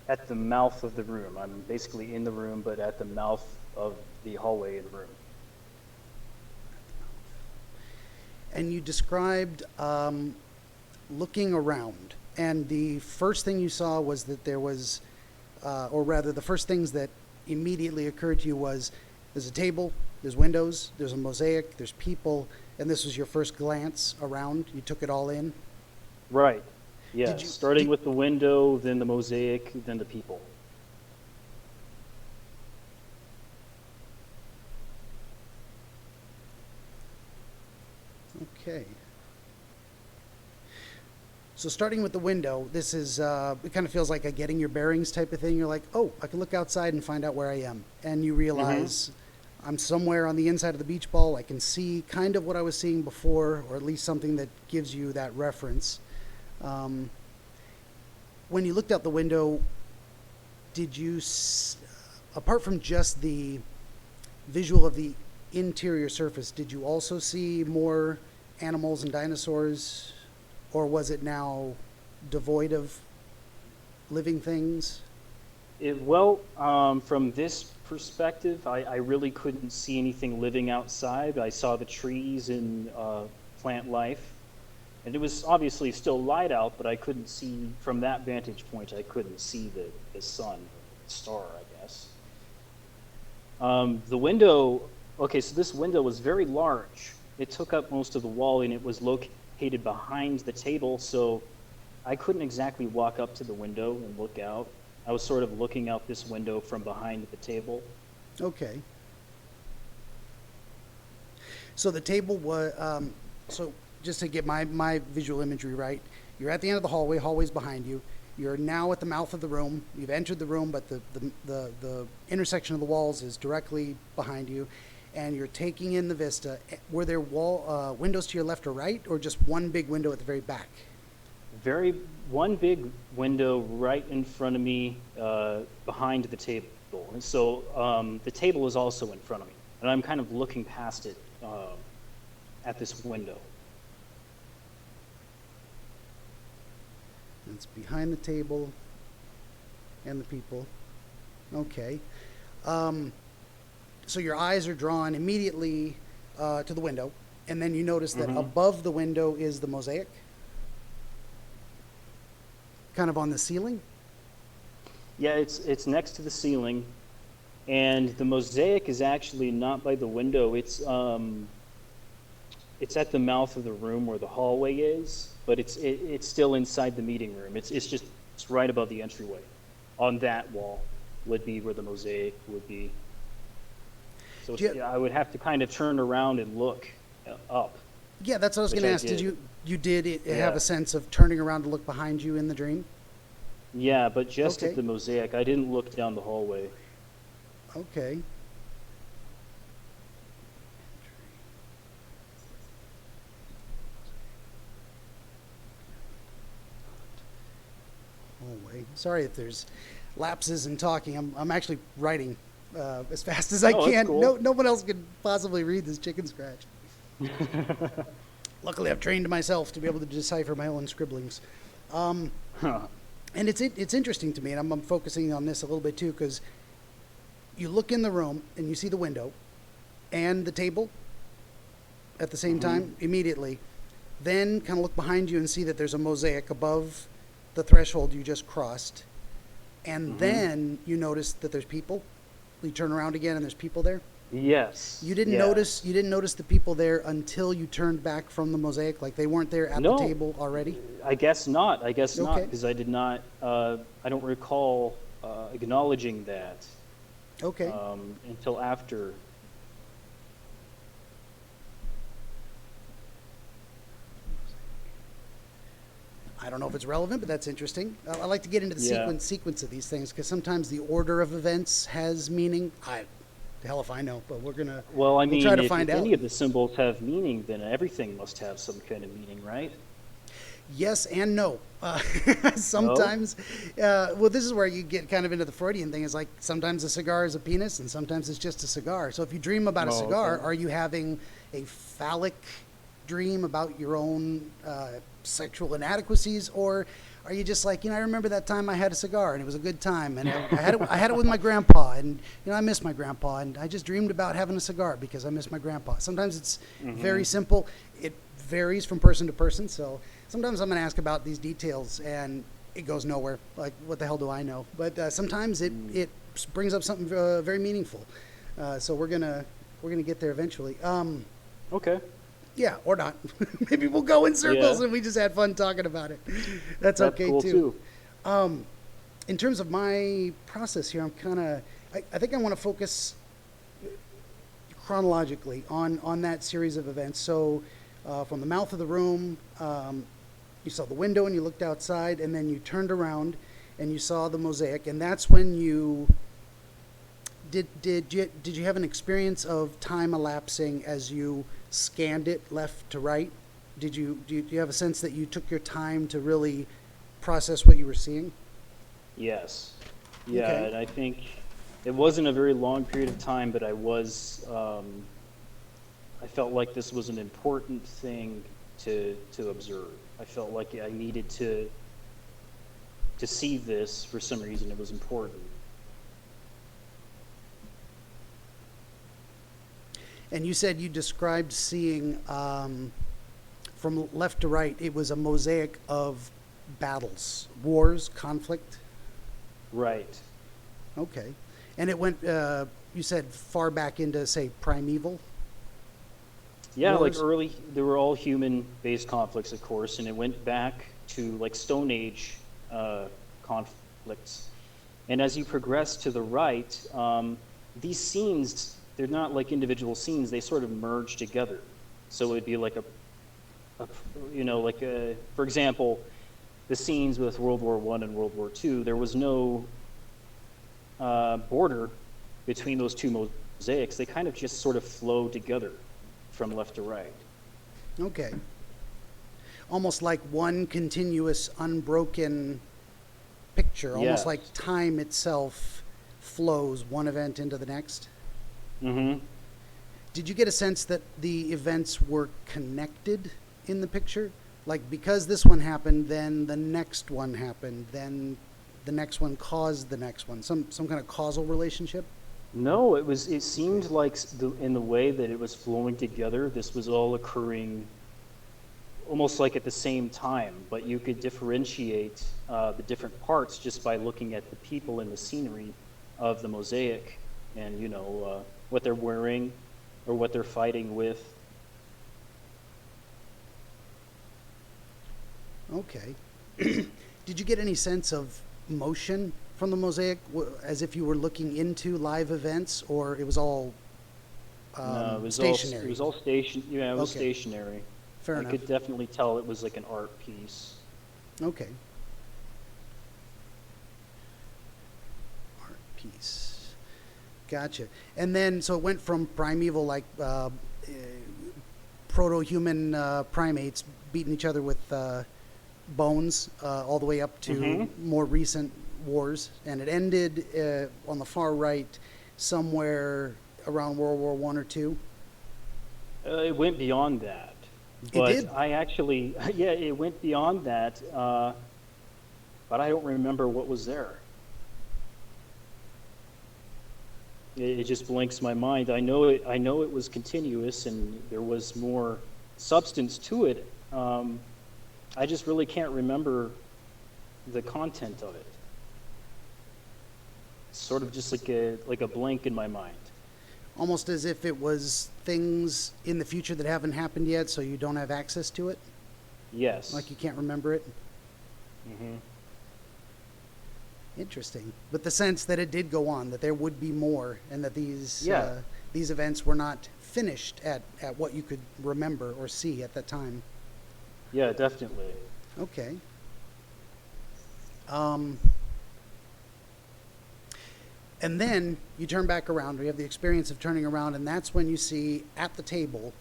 at the mouth of the room. I'm basically in the room, but at the mouth of the hallway in the room. And you described looking around, and the first thing you saw was that there was, or rather the first things that immediately occurred to you was, there's a table, there's windows, there's a mosaic, there's people, and this was your first glance around. You took it all in? Right, yeah, starting with the window, then the mosaic, then the people. Okay. So starting with the window, this is, it kind of feels like a getting your bearings type of thing. You're like, oh, I can look outside and find out where I am. And you realize I'm somewhere on the inside of the beach ball. I can see kind of what I was seeing before, or at least something that gives you that reference. When you looked out the window, did you, apart from just the visual of the interior surface, did you also see more animals and dinosaurs, or was it now devoid of living things? From this perspective, I really couldn't see anything living outside. I saw the trees and plant life, and it was obviously still light out, but I couldn't see, from that vantage point, I couldn't see the sun, the star, I guess. The window, okay, so this window was very large. It took up most of the wall, and it was located behind the table, so I couldn't exactly walk up to the window and look out. I was sort of looking out this window from behind the table. Okay. So the table was, so just to get my visual imagery right, you're at the end of the hallway. Hallway's behind you. You're now at the mouth of the room. You've entered the room, but the intersection of the walls is directly behind you, and you're taking in the vista. Were there windows to your left or right, or just one big window at the very back? One big window right in front of me, behind the table. And so the table is also in front of me, and I'm kind of looking past it at this window. It's behind the table and the people. Okay. So your eyes are drawn immediately to the window, and then you notice that above the window is the mosaic, kind of on the ceiling. Yeah, it's next to the ceiling, and the mosaic is actually not by the window. It's at the mouth of the room where the hallway is, but it's still inside the meeting room. It's right above the entryway. On that wall would be where the mosaic would be. So I would have to kind of turn around and look up. Yeah, that's what I was going to ask. Did you have a sense of turning around to look behind you in the dream? Yeah, but just at the mosaic. I didn't look down the hallway. Okay. Hallway. Sorry if there's lapses in talking. I'm actually writing as fast as I can. Cool. No one else could possibly read this chicken scratch. Luckily, I've trained myself to be able to decipher my own scribblings. And it's interesting to me, and I'm focusing on this a little bit too, because you look in the room and you see the window and the table at the same time immediately. Then kind of look behind you and see that there's a mosaic above the threshold you just crossed. And then you notice that there's people. You turn around again and there's people there. Yes. You didn't notice the people there until you turned back from the mosaic, like they weren't there at the table already? I guess not, because I did not, I don't recall acknowledging that until after. I don't know if it's relevant, but that's interesting. I like to get into the sequence of these things, because sometimes the order of events has meaning. The hell if I know, but we'll try to find out. If any of the symbols have meaning, then everything must have some kind of meaning, right? Yes and no. Sometimes, this is where you get kind of into the Freudian thing. Is like sometimes a cigar is a penis, and sometimes it's just a cigar. So if you dream about a cigar, are you having a phallic dream about your own sexual inadequacies, or are you just like, I remember that time I had a cigar and it was a good time, and I had it with my grandpa, and I miss my grandpa, and I just dreamed about having a cigar because I miss my grandpa. Sometimes it's very simple. It varies from person to person. So sometimes I'm going to ask about these details and it goes nowhere. Like, what the hell do I know? But sometimes it brings up something very meaningful. So we're gonna get there eventually. Okay. Yeah, or not. Maybe we'll go in circles and we just had fun talking about it. That's okay cool too. In terms of my process here, I think I want to focus chronologically on that series of events. So from the mouth of the room, you saw the window and you looked outside, and then you turned around and you saw the mosaic, and that's when you did you have an experience of time elapsing as you scanned it left to right? Do you have a sense that you took your time to really process what you were seeing? Yes. Yeah, okay. And I think it wasn't a very long period of time, but I felt like this was an important thing to observe. I felt like I needed to see this for some reason. It was important. And you said you described seeing, from left to right, it was a mosaic of battles, wars, conflict? Right. Okay. And it went, you said, far back into, say, primeval? Yeah, wars? Like early, they were all human-based conflicts, of course, and it went back to, like, Stone Age conflicts. And as you progress to the right, these scenes, they're not like individual scenes, they sort of merge together. So it would be like for example, the scenes with World War I and World War II, there was no border between those two mosaics. They kind of just sort of flow together from left to right. Okay. Almost like one continuous, unbroken picture, almost Yes. like time itself flows one event into the next. Mm-hmm. Did you get a sense that the events were connected in the picture? Like, because this one happened, then the next one happened, then the next one caused the next one. Some kind of causal relationship? No, it seemed like in the way that it was flowing together, this was all occurring almost like at the same time, but you could differentiate the different parts just by looking at the people and the scenery of the mosaic, and what they're wearing or what they're fighting with. Okay. Did you get any sense of motion from the mosaic, as if you were looking into live events, or it was all No, it was stationary? it was all station. Yeah, it was Okay. stationary. Fair I enough. could definitely tell it was like an art piece. Okay. Art piece. Gotcha. And then, so it went from primeval, like proto-human primates beating each other with bones, all the way up to more recent wars. And it ended on the far right, somewhere around World War I or II. It went beyond that. It But did? I actually, yeah, it went beyond that. But I don't remember what was there. It just blanks my mind. I know it was continuous, and there was more substance to it. I just really can't remember the content of it. It's sort of just like a blank in my mind. Almost as if it was things in the future that haven't happened yet, so you don't have access to it? Yes. Like you can't remember it? Hmm. Interesting. But the sense that it did go on, that there would be more, and that these Yeah. these events were not finished at what you could remember or see at that time. Yeah, definitely. Okay. And then you turn back around, or you have the experience of turning around, and that's when you see at the table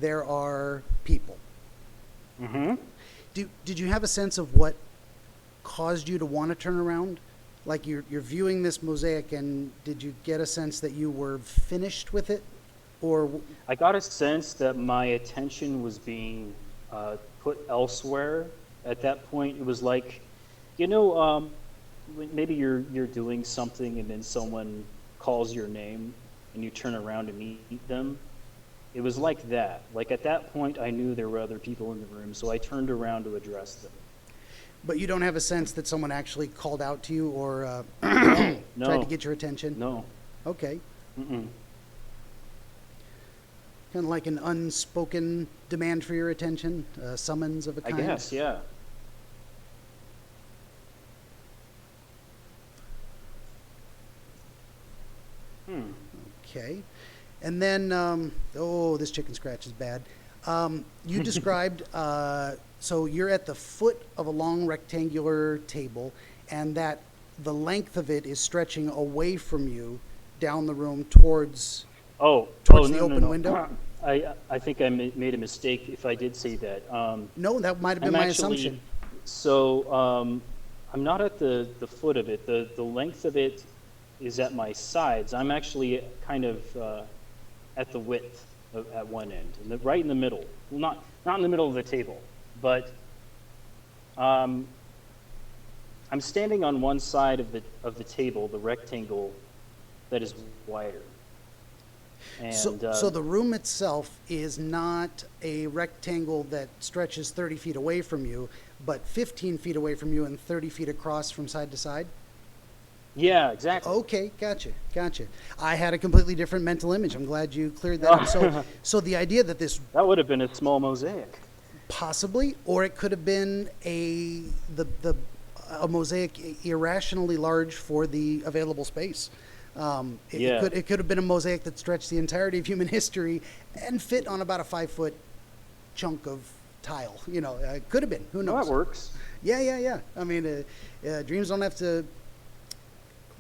there are people. Hmm. Did you have a sense of what caused you to want to turn around? Like you're viewing this mosaic, and did you get a sense that you were finished with it, or I got a sense that my attention was being put elsewhere. At that point, it was like, maybe you're doing something and then someone calls your name and you turn around to meet them. It was like that. Like at that point, I knew there were other people in the room, so I turned around to address them. but you don't have a sense that someone actually called out to you or No. tried to get your attention? No. Okay. Mm-mm. Kind of like an unspoken demand for your attention, a summons of a I kind. guess, yeah. Okay. And then, this chicken scratch is bad. You described, so you're at the foot of a long rectangular table, and that the length of it is stretching away from you down the room towards Towards the no, open no. window? I think I made a mistake if I did say that. No, that might have been I'm my actually, assumption. So I'm not at the foot of it. The length of it is at my sides. I'm actually kind of at the width at one end, right in the middle. Well, not in the middle of the table, but I'm standing on one side of the table, the rectangle that is wider. And, So the room itself is not a rectangle that stretches 30 feet away from you, but 15 feet away from you and 30 feet across from side to side? yeah, exactly. Okay, gotcha. I had a completely different mental image. I'm glad you cleared that up. So the idea that this That would have been a small mosaic. possibly, or it could have been a mosaic irrationally large for the available space. It could have been a mosaic that stretched the entirety of human history and fit on about a 5-foot chunk of tile. It could have been. Who knows? Well, that works. Yeah. I mean, dreams don't have to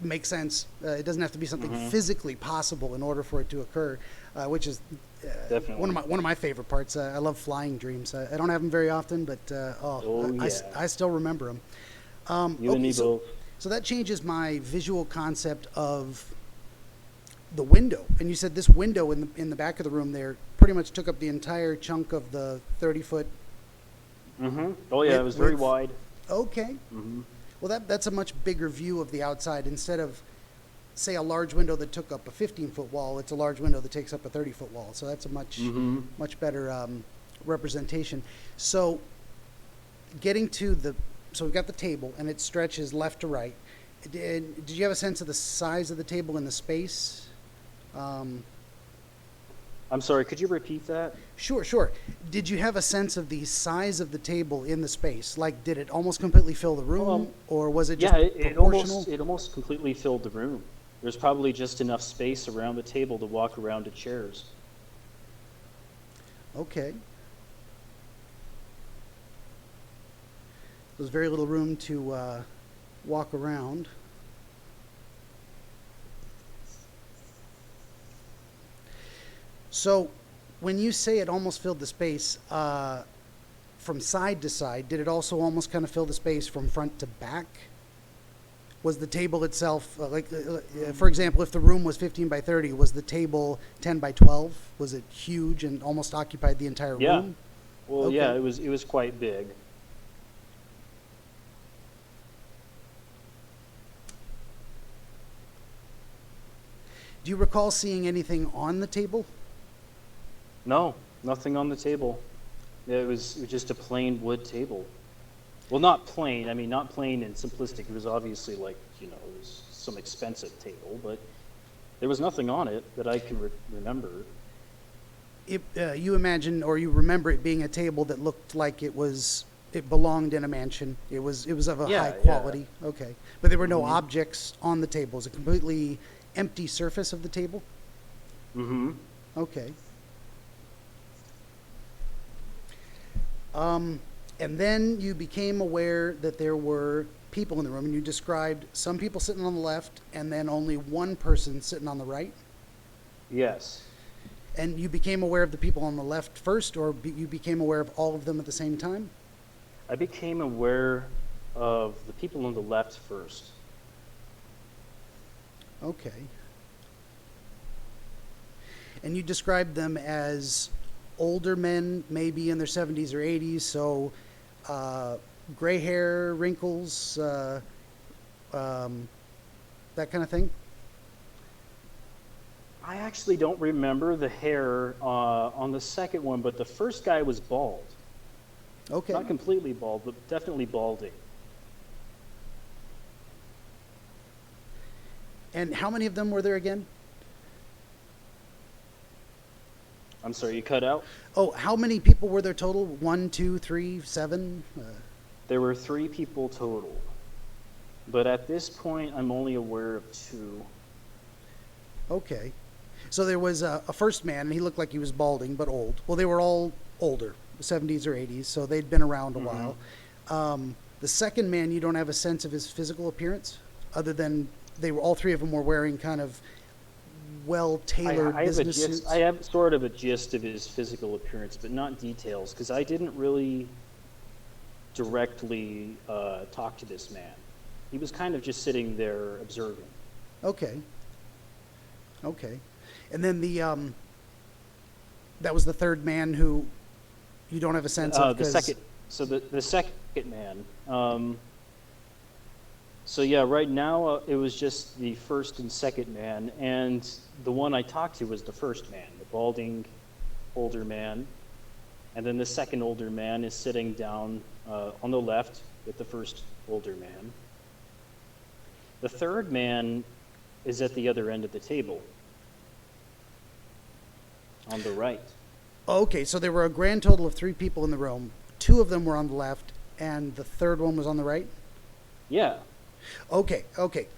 make sense. It doesn't have to be something physically possible in order for it to occur, which is Definitely one of my favorite parts. I love flying dreams. I don't have them very often, but I still remember them. You and me both. So that changes my visual concept of the window. And you said this window in the back of the room there pretty much took up the entire chunk of the 30-foot. Oh yeah, it was very wide. Okay. Well, that's a much bigger view of the outside. Instead of, say, a large window that took up a 15-foot wall, it's a large window that takes up a 30-foot wall. So that's a much better representation. So so we've got the table, and it stretches left to right. Did you have a sense of the size of the table and the space? I'm sorry, could you repeat that? Sure. Did you have a sense of the size of the table in the space? Like, did it almost completely fill the room, or was it just proportional? It almost completely filled the room. There's probably just enough space around the table to walk around to chairs. Okay. There's very little room to walk around. So when you say it almost filled the space from side to side, did it also almost kind of fill the space from front to back? Was the table itself, for example, if the room was 15 by 30, was the table 10 by 12? Was it huge and almost occupied the entire room? Well, okay. Yeah, it was quite big. Do you recall seeing anything on the table? No, nothing on the table. It was just a plain wood table. Well, not plain. I mean, not plain and simplistic. It was obviously it was some expensive table, but there was nothing on it that I can remember. You imagine or you remember it being a table that looked like it belonged in a mansion. It was of a high quality. Yeah. Okay, but there were no objects on the table. It was a completely empty surface of the table. Okay. And then you became aware that there were people in the room, and you described some people sitting on the left and then only one person sitting on the right? Yes. And you became aware of the people on the left first, or you became aware of all of them at the same time? I became aware of the people on the left first. Okay. And you described them as older men, maybe in their 70s or 80s, so gray hair, wrinkles, that kind of thing? I actually don't remember the hair on the second one, but the first guy was bald. Okay. Not completely bald, but definitely balding. And how many of them were there again? I'm sorry, you cut out? Oh, how many people were there total? 1, 2, 3, 7? There were 3 people total. But at this point, I'm only aware of 2. Okay. So there was a first man, and he looked like he was balding, but old. Well, they were all older, 70s or 80s, so they'd been around a while. The second man, you don't have a sense of his physical appearance, other than all 3 of them were wearing kind of well-tailored business suits? I have sort of a gist of his physical appearance, but not details, because I didn't really directly talk to this man. He was kind of just sitting there observing. Okay. And then that was the third man who you don't have a sense of. The second man. So yeah, right now it was just the first and second man, and the one I talked to was the first man, the balding older man, and then the second older man is sitting down on the left with the first older man. The third man is at the other end of the table, on the right. Okay, so there were a grand total of 3 people in the room. 2 of them were on the left, and the third one was on the right? Yeah. Okay,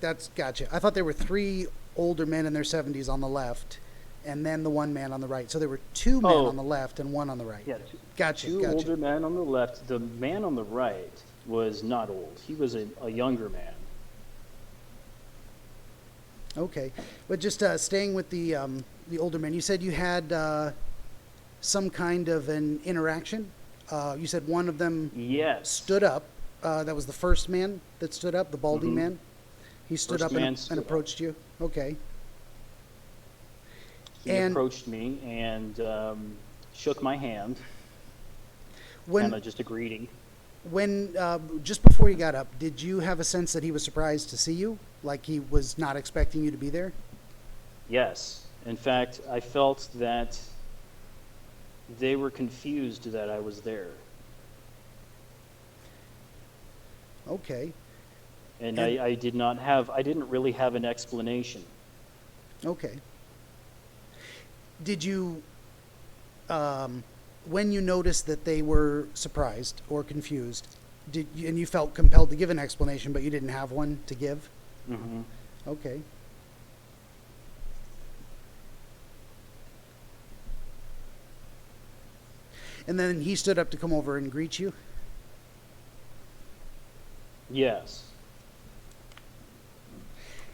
that's gotcha. I thought there were 3 older men in their 70s on the left, and then the one man on the right. So there were two men on the left and one on the right. Yeah, Gotcha. two older men on the left. The man on the right was not old. He was a younger man. Okay, but just staying with the older man, you said you had some kind of an interaction. You said one of them stood up. That was the first man that stood up, the balding man. He stood up and approached you. Okay. He approached me and shook my hand. Kind of just a greeting. When just before you got up, did you have a sense that he was surprised to see you? Like he was not expecting you to be there? Yes. In fact, I felt that they were confused that I was there. Okay. And I didn't really have an explanation. Okay. Did you, when you noticed that they were surprised or confused, and you felt compelled to give an explanation, but you didn't have one to give? Mm-hmm. Okay. And then he stood up to come over and greet you? Yes.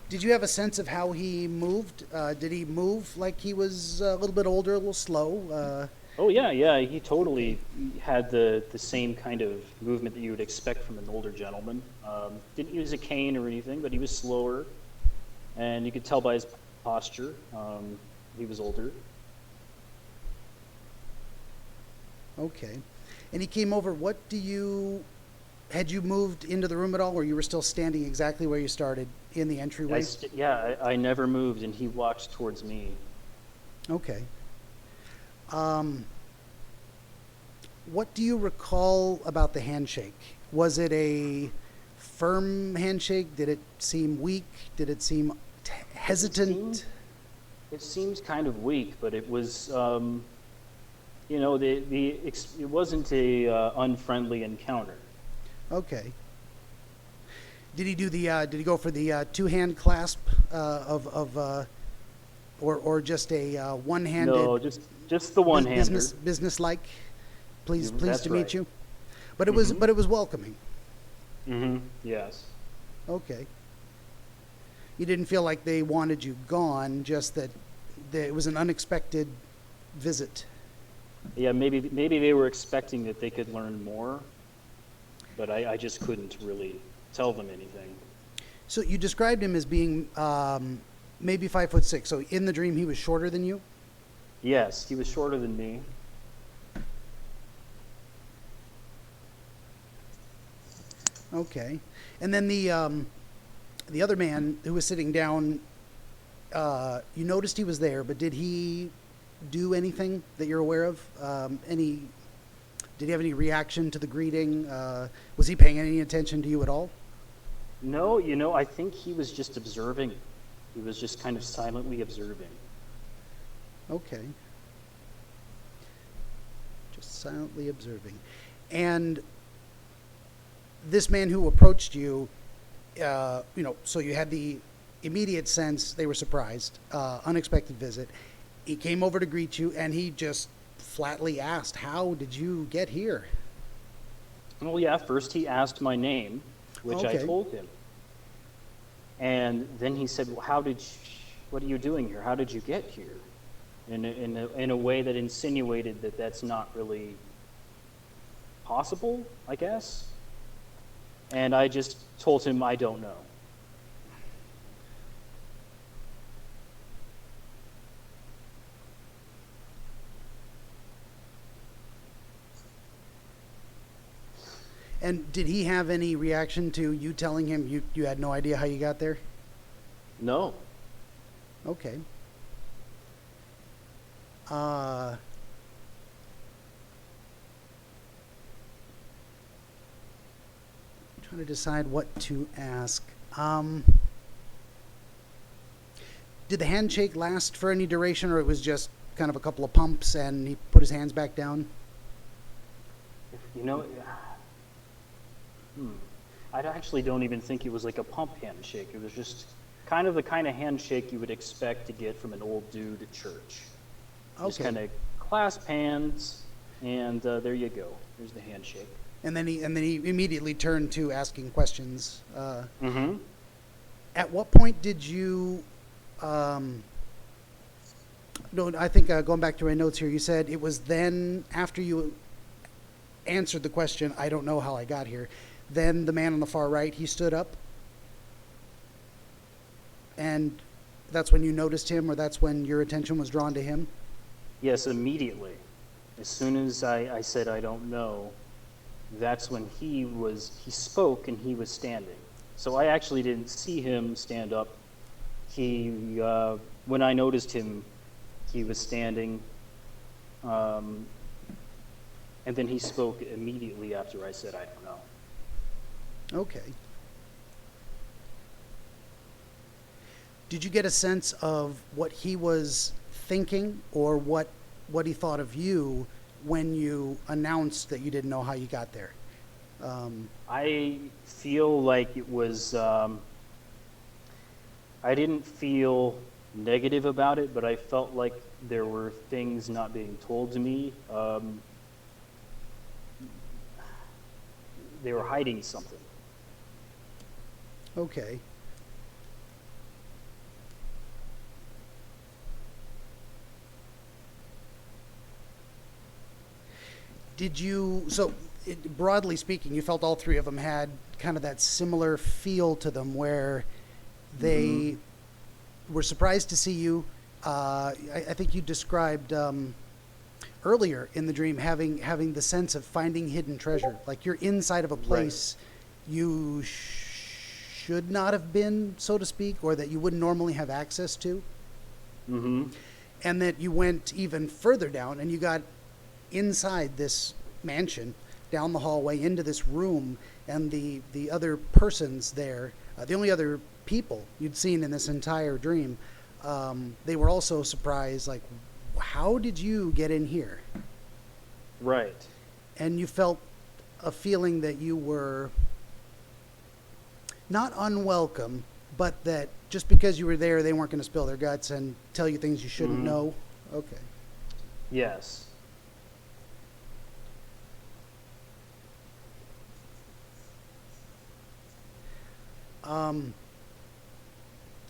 Did you have a sense of how he moved? Did he move like he was a little bit older, a little slow? Oh, yeah. He totally had the same kind of movement that you would expect from an older gentleman. Didn't use a cane or anything, but he was slower. And you could tell by his posture, he was older. Okay. And he came over. Had you moved into the room at all, or you were still standing exactly where you started in the entryway? I never moved, and he walked towards me. Okay. What do you recall about the handshake? Was it a firm handshake? Did it seem weak? Did it seem hesitant? It seemed kind of weak, but it was, it wasn't a unfriendly encounter. Okay. Did he go for the two-hand clasp or just a one-handed? No, just the one-hander. Business-like. Pleased That's to right. meet you. But it was welcoming. Mm-hmm. Yes. Okay. You didn't feel like they wanted you gone, just that it was an unexpected visit. Yeah, maybe they were expecting that they could learn more, but I just couldn't really tell them anything. So you described him as being maybe 5'6". So in the dream, he was shorter than you? Yes, he was shorter than me. Okay. And then the other man who was sitting down, you noticed he was there, but did he do anything that you're aware of? Did he have any reaction to the greeting? Was he paying any attention to you at all? No, I think he was just observing. He was just kind of silently observing. Okay. Just silently observing. And this man who approached you, so you had the immediate sense they were surprised, unexpected visit. He came over to greet you, and he just flatly asked, "How did you get here?" Well, yeah, first he asked my name, which I told him. And then he said, well, what are you doing here? How did you get here? In a way that insinuated that that's not really possible, I guess. And I just told him I don't know. And did he have any reaction to you telling him you had no idea how you got there? No. Okay. Trying to decide what to ask. Did the handshake last for any duration, or it was just kind of a couple of pumps and he put his hands back down? I actually don't even think it was like a pump handshake. It was just the kind of handshake you would expect to get from an old dude at church. Just kind of clasp hands, and there you go. There's the handshake. And then he immediately turned to asking questions. At what point did you? No, I think going back to my notes here, you said it was then after you answered the question, I don't know how I got here. Then the man on the far right, he stood up, and that's when you noticed him, or that's when your attention was drawn to him? Yes, immediately. As soon as I said I don't know, that's when he spoke and he was standing. So I actually didn't see him stand up. When I noticed him, he was standing, and then he spoke immediately after I said I don't know. Okay. Did you get a sense of what he was thinking, or what he thought of you when you announced that you didn't know how you got there? I feel like it was, I didn't feel negative about it, but I felt like there were things not being told to me. They were hiding something. Okay. Did you, broadly speaking, you felt all three of them had kind of that similar feel to them, where they were surprised to see you. I think you described earlier in the dream having the sense of finding hidden treasure, like you're inside of a place you should not have been, so to speak, or that you wouldn't normally have access to. And that you went even further down and you got inside this mansion, down the hallway into this room, and the other persons there, the only other people you'd seen in this entire dream, they were also surprised, like, how did you get in here? Right. And you felt a feeling that you were not unwelcome, but that just because you were there, they weren't going to spill their guts and tell you things you shouldn't know. Okay. Yes.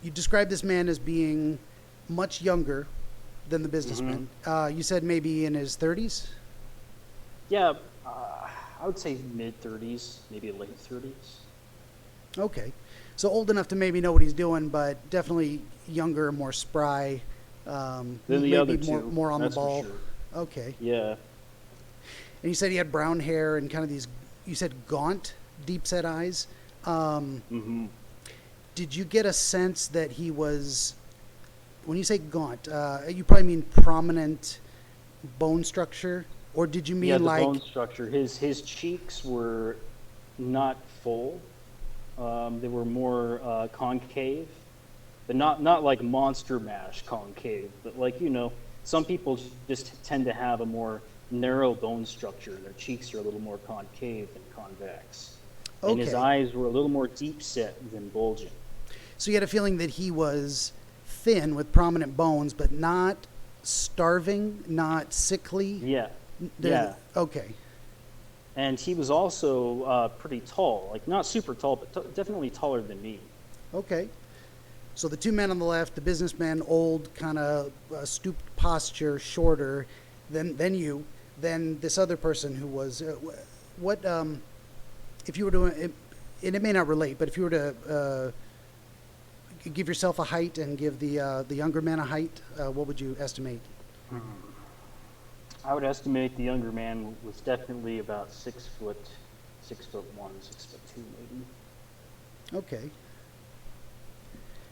You described this man as being much younger than the businessman. You said maybe in his 30s? Yeah, I would say mid-30s, maybe late 30s. Okay. So old enough to maybe know what he's doing, but definitely younger, more spry. Than the maybe other two. more on That's the ball. for sure. Okay. Yeah. And you said he had brown hair and kind of these, you said gaunt, deep-set eyes. Did you get a sense that he was, when you say gaunt, you probably mean prominent bone structure? Or did you mean the like... bone structure. His cheeks were not full. They were more concave. But not like Monster Mash concave, but like, some people just tend to have a more narrow bone structure, and their cheeks are a little more concave than convex. Okay. And his eyes were a little more deep set than bulging. So you had a feeling that he was thin with prominent bones, but not starving, not sickly? Yeah. Yeah. Okay. And he was also pretty tall, like not super tall, but definitely taller than me. Okay. So the two men on the left, the businessman, old, kind of stooped posture, shorter than you, then this other person who was, if you were to, and it may not relate, but if you were to give yourself a height and give the younger man a height, what would you estimate? I would estimate the younger man was definitely about 6 foot, 6'1", 6'2", maybe. Okay.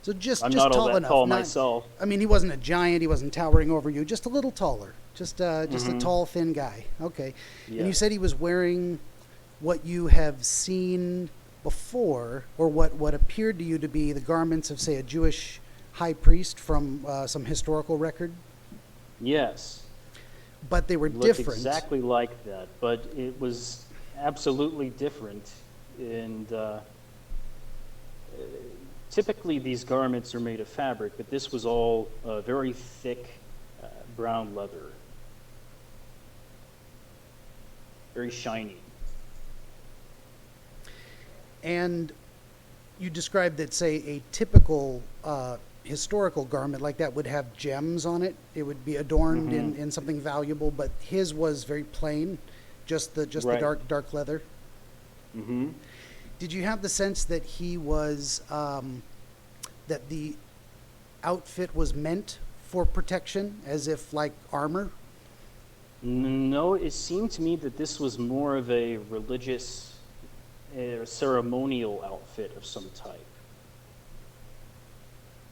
So just I'm just not tall all that enough. tall myself. I mean, he wasn't a giant. He wasn't towering over you. Just a little taller. Just a tall, thin guy. Okay. Yeah. And you said he was wearing what you have seen before, or what appeared to you to be the garments of, say, a Jewish high priest from some historical record. Yes. But they were Looked different. exactly like that, but it was absolutely different, and typically these garments are made of fabric, but this was all very thick brown leather, very shiny. And you described that, say, a typical historical garment like that would have gems on it. It would be adorned in something valuable, but his was very plain, just the dark leather. Mm-hmm. Did you have the sense that he was that the outfit was meant for protection, as if like armor? No, it seemed to me that this was more of a religious, ceremonial outfit of some type,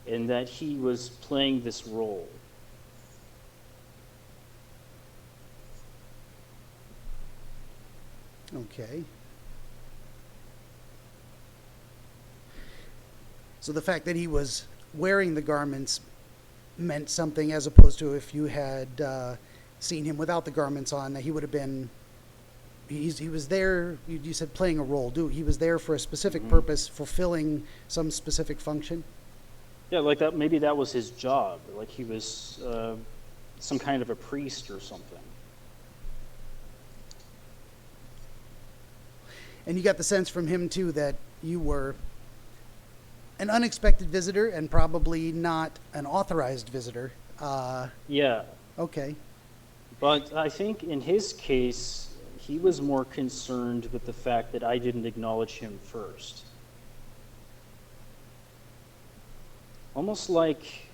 and that he was playing this role. Okay. So the fact that he was wearing the garments meant something, as opposed to if you had seen him without the garments on, that he would have been, he was there, you said playing a role. He was there for a specific purpose, fulfilling some specific function? Yeah, like that. Maybe that was his job. Like he was some kind of a priest or something. And you got the sense from him, too, that you were an unexpected visitor and probably not an authorized visitor. Yeah. Okay. But I think in his case, he was more concerned with the fact that I didn't acknowledge him first. Almost like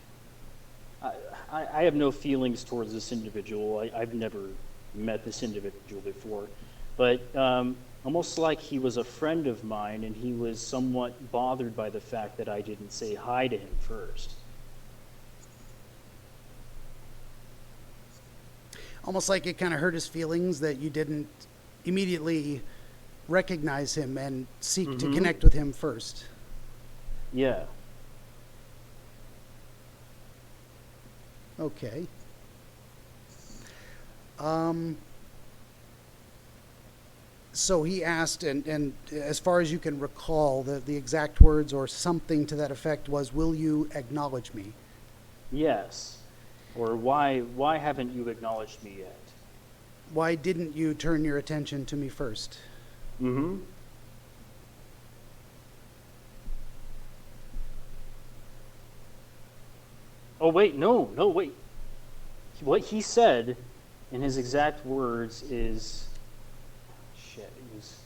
I have no feelings towards this individual. I've never met this individual before. But almost like he was a friend of mine, and he was somewhat bothered by the fact that I didn't say hi to him first. Almost like it kind of hurt his feelings that you didn't immediately recognize him and seek to connect with him first. Yeah. Okay. So he asked, and as far as you can recall, the exact words or something to that effect was, "Will you acknowledge me?" Yes. Or why haven't you acknowledged me yet? Why didn't you turn your attention to me first? Mm-hmm. Oh, wait, no, wait. What he said in his exact words is, shit, it was,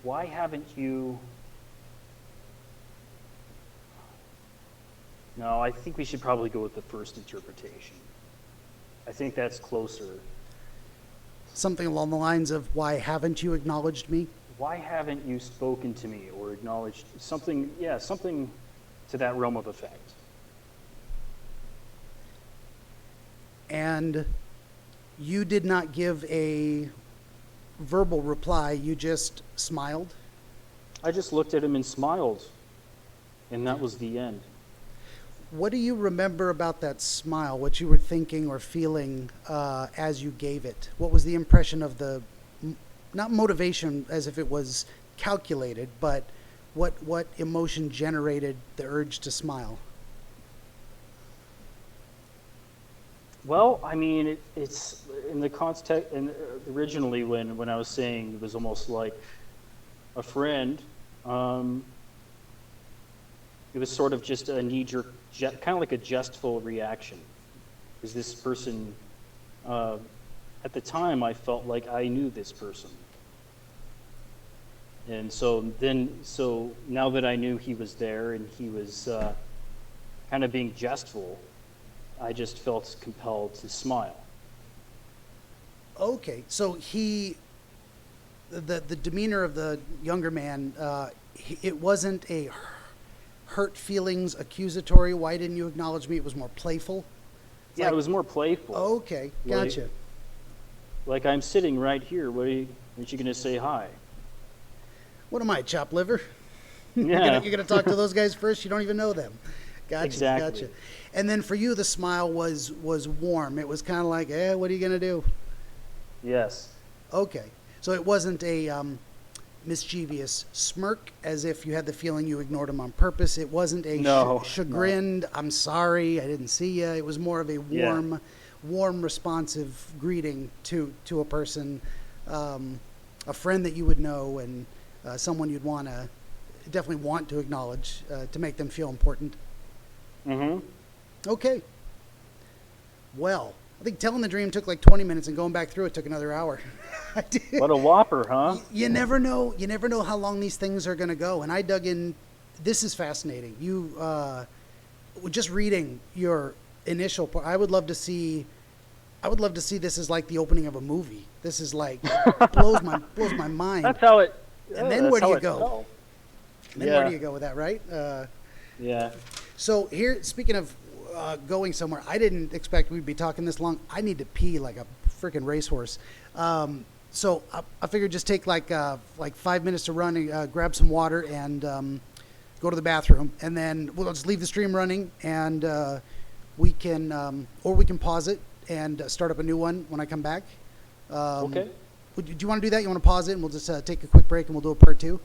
why haven't you, no, I think we should probably go with the first interpretation. I think that's closer. Something along the lines of, "Why haven't you acknowledged me?" Why haven't you spoken to me or acknowledged something? Yeah, something to that realm of effect. And you did not give a verbal reply, you just smiled? I just looked at him and smiled, and that was the end. What do you remember about that smile, what you were thinking or feeling as you gave it? What was the impression of the, not motivation as if it was calculated, but what emotion generated the urge to smile? Well, I mean, it's in the context, and originally when I was saying it was almost like a friend, it was sort of just a knee-jerk, kind of like a jestful reaction. Because this person, at the time, I felt like I knew this person. And so now that I knew he was there and he was kind of being jestful, I just felt compelled to smile. Okay, so the demeanor of the younger man, it wasn't a hurt feelings, accusatory, "Why didn't you acknowledge me?" It was more playful? Yeah, it was more playful. Okay, gotcha. Like I'm sitting right here. Aren't you going to say hi? What am I, chopped liver? Yeah. You're gonna talk to those guys first? You don't even know them. Gotcha, Exactly. gotcha. And then for you, the smile was warm. It was kind of like, what are you gonna do? Yes. Okay, so it wasn't mischievous smirk, as if you had the feeling you ignored him on purpose. It wasn't a chagrined, no. I'm sorry, I didn't see you. It was more of a warm, responsive greeting to a person, a friend that you would know, and someone you'd definitely want to acknowledge to make them feel important. Mm-hmm. Okay. Well, I think telling the dream took like 20 minutes, and going back through it took another hour. What a whopper, huh? You never know. You never know how long these things are going to go. And I dug in. This is fascinating. You just reading your initial part. I would love to see this as like the opening of a movie. This is like blows my mind. That's how it. And then where do you go? Then where do you go with that, right? Yeah. So here, speaking of going somewhere, I didn't expect we'd be talking this long. I need to pee like a freaking racehorse. So I figured just take like 5 minutes to run and grab some water and go to the bathroom, and then we'll just leave the stream running, and we can pause it and start up a new one when I come back. Okay. Do you want to do that? You want to pause it, and we'll just take a quick break, and we'll do a part 2?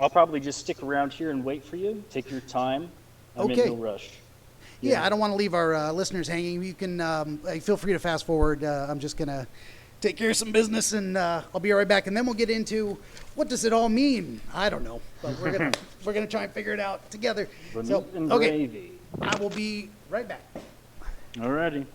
I'll probably just stick around here and wait for you. Take your time. I'm in no rush. Yeah, I don't want to leave our listeners hanging. You can feel free to fast forward. I'm just gonna take care of some business, and I'll be right back. And then we'll get into what does it all mean. I don't know, but we're gonna try and figure it out together. So, okay, I will be right back. Alrighty.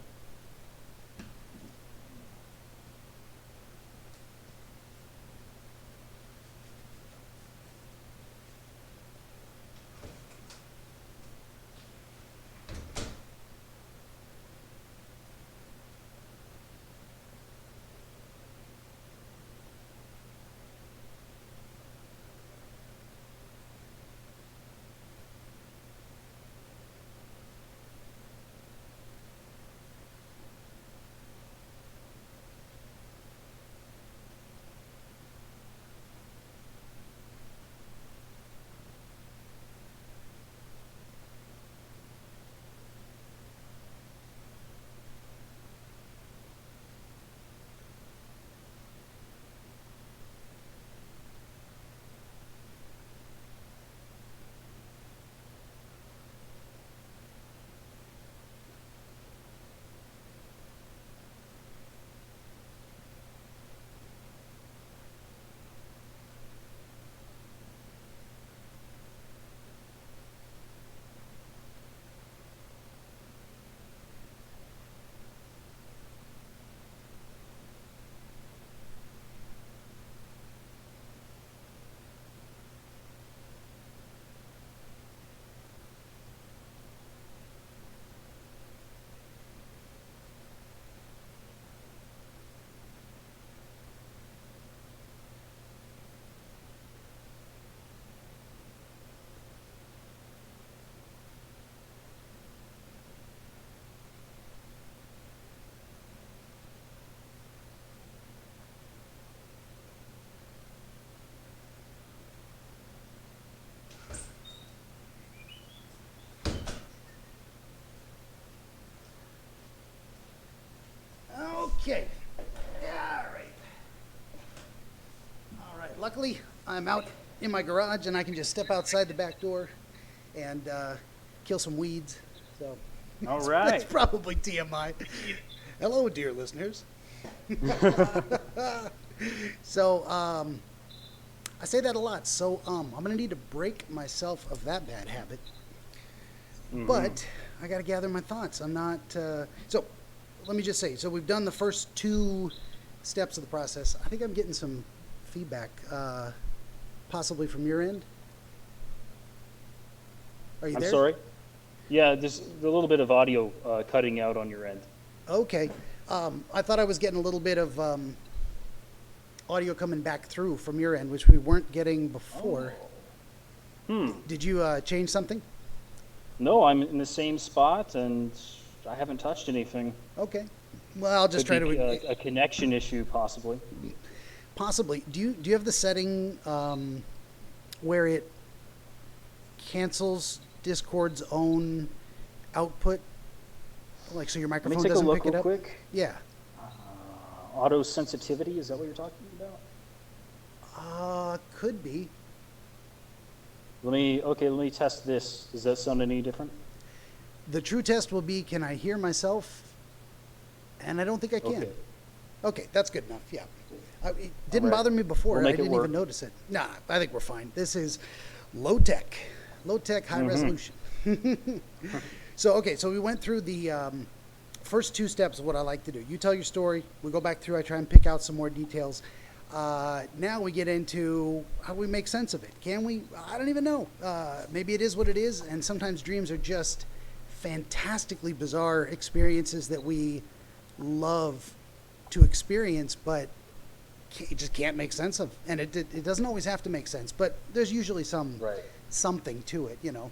Okay. All right. Luckily, I'm out in my garage, and I can just step outside the back door and kill some weeds. So, all right. That's probably TMI. Hello, dear listeners. So, I say that a lot. So, I'm going to need to break myself of that bad habit. Mm-hmm. But I got to gather my thoughts. I'm not. So, let me just say. So, we've done the first 2 steps of the process. I think I'm getting some feedback, possibly from your end. Are you there? I'm sorry. Yeah, there's a little bit of audio cutting out on your end. Okay. I thought I was getting a little bit of audio coming back through from your end, which we weren't getting before. Did you change something? No, I'm in the same spot, and I haven't touched anything. Okay. Well, I'll just try to... a connection issue, possibly. Possibly. Do you have the setting where it cancels Discord's own output? Like, so your microphone doesn't pick it up? Quick. Yeah. auto sensitivity. Is that what you're talking about? Could be. Let me test this. Does that sound any different? The true test will be, can I hear myself? And I don't think I can. Okay, that's good enough. Yeah. It didn't bother me before. I didn't even notice it. Nah, I think we're fine. This is low tech, high resolution. So we went through the first two steps of what I like to do. You tell your story. We go back through. I try and pick out some more details. Now we get into how we make sense of it. Can we? I don't even know. Maybe it is what it is. And sometimes dreams are just fantastically bizarre experiences that we love to experience, but you just can't make sense of. And it doesn't always have to make sense, but there's usually something to it, you know.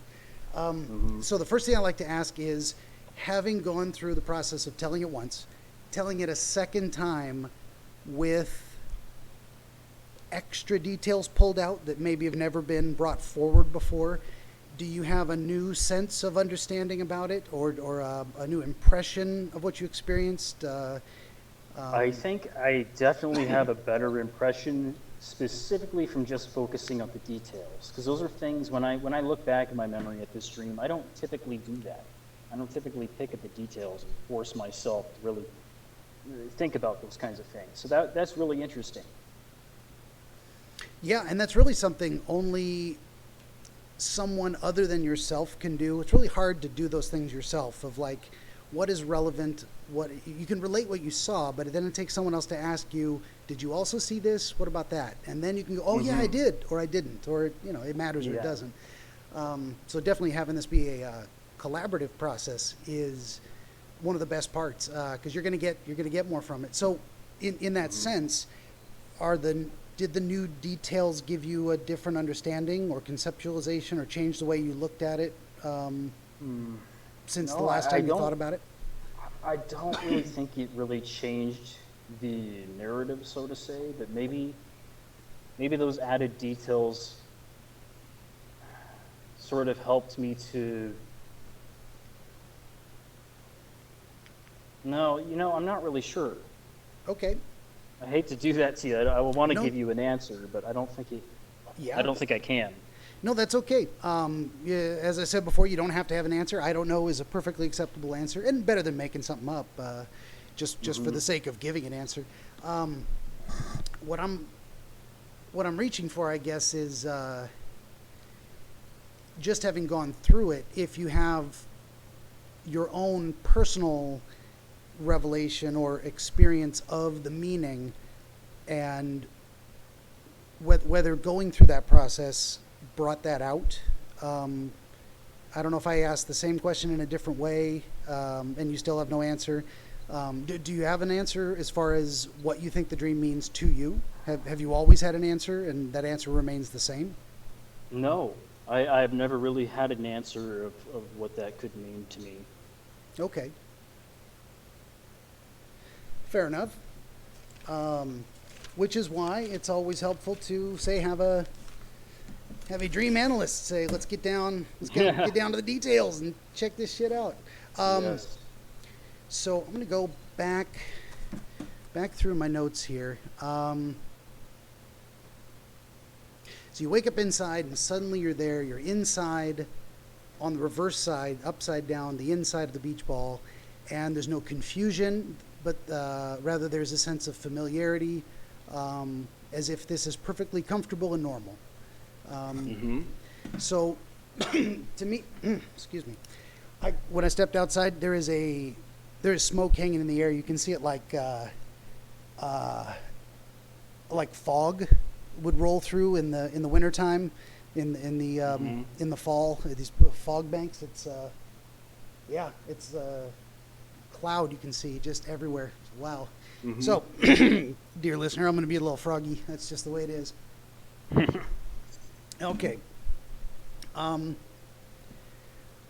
So the first thing I like to ask is, having gone through the process of telling it once, telling it a second time with extra details pulled out that maybe have never been brought forward before, do you have a new sense of understanding about it, or a new impression of what you experienced? I think I definitely have a better impression, specifically from just focusing on the details, because those are things, when I look back in my memory at this dream, I don't typically do that. I don't typically pick at the details and force myself to really think about those kinds of things. So that's really interesting. Yeah, and that's really something only someone other than yourself can do. It's really hard to do those things yourself, of like, what is relevant, what you can relate what you saw, but then it takes someone else to ask you, did you also see this? What about that? And then you can go, oh yeah, I did, or I didn't, or, you know, it matters or it doesn't. So definitely having this be a collaborative process is one of the best parts, because you're gonna get more from it. So in that sense, did the new details give you a different understanding or conceptualization, or change the way you looked at it since the last time you thought about it? I don't really think it really changed the narrative, so to say, but maybe those added details sort of helped me to... No, I'm not really sure. Okay. I hate to do that to you. I want to give you an answer, but I don't think I don't think I can. No, that's okay. As I said before, you don't have to have an answer. I don't know is a perfectly acceptable answer, and better than making something up, just for the sake of giving an answer. What I'm reaching for, I guess, is just having gone through it. If you have your own personal revelation or experience of the meaning, and whether going through that process brought that out. I don't know if I asked the same question in a different way, and you still have no answer. Do you have an answer as far as what you think the dream means to you? Have you always had an answer, and that answer remains the same? No, I've never really had an answer of what that could mean to me. Okay. Fair enough. Which is why it's always helpful to have a dream analyst say, let's get down to the details and check this shit out. Yes. So I'm going to go back through my notes here. So you wake up inside, and suddenly you're there. You're inside on the reverse side, upside down, the inside of the beach ball, and there's no confusion, but rather there's a sense of familiarity, as if this is perfectly comfortable and normal. So to me, excuse me, when I stepped outside, there is smoke hanging in the air. You can see it like fog would roll through in the wintertime, in the fall, these fog banks. It's cloud you can see just everywhere. Wow. So, dear listener, I'm going to be a little froggy. That's just the way it is. Okay. What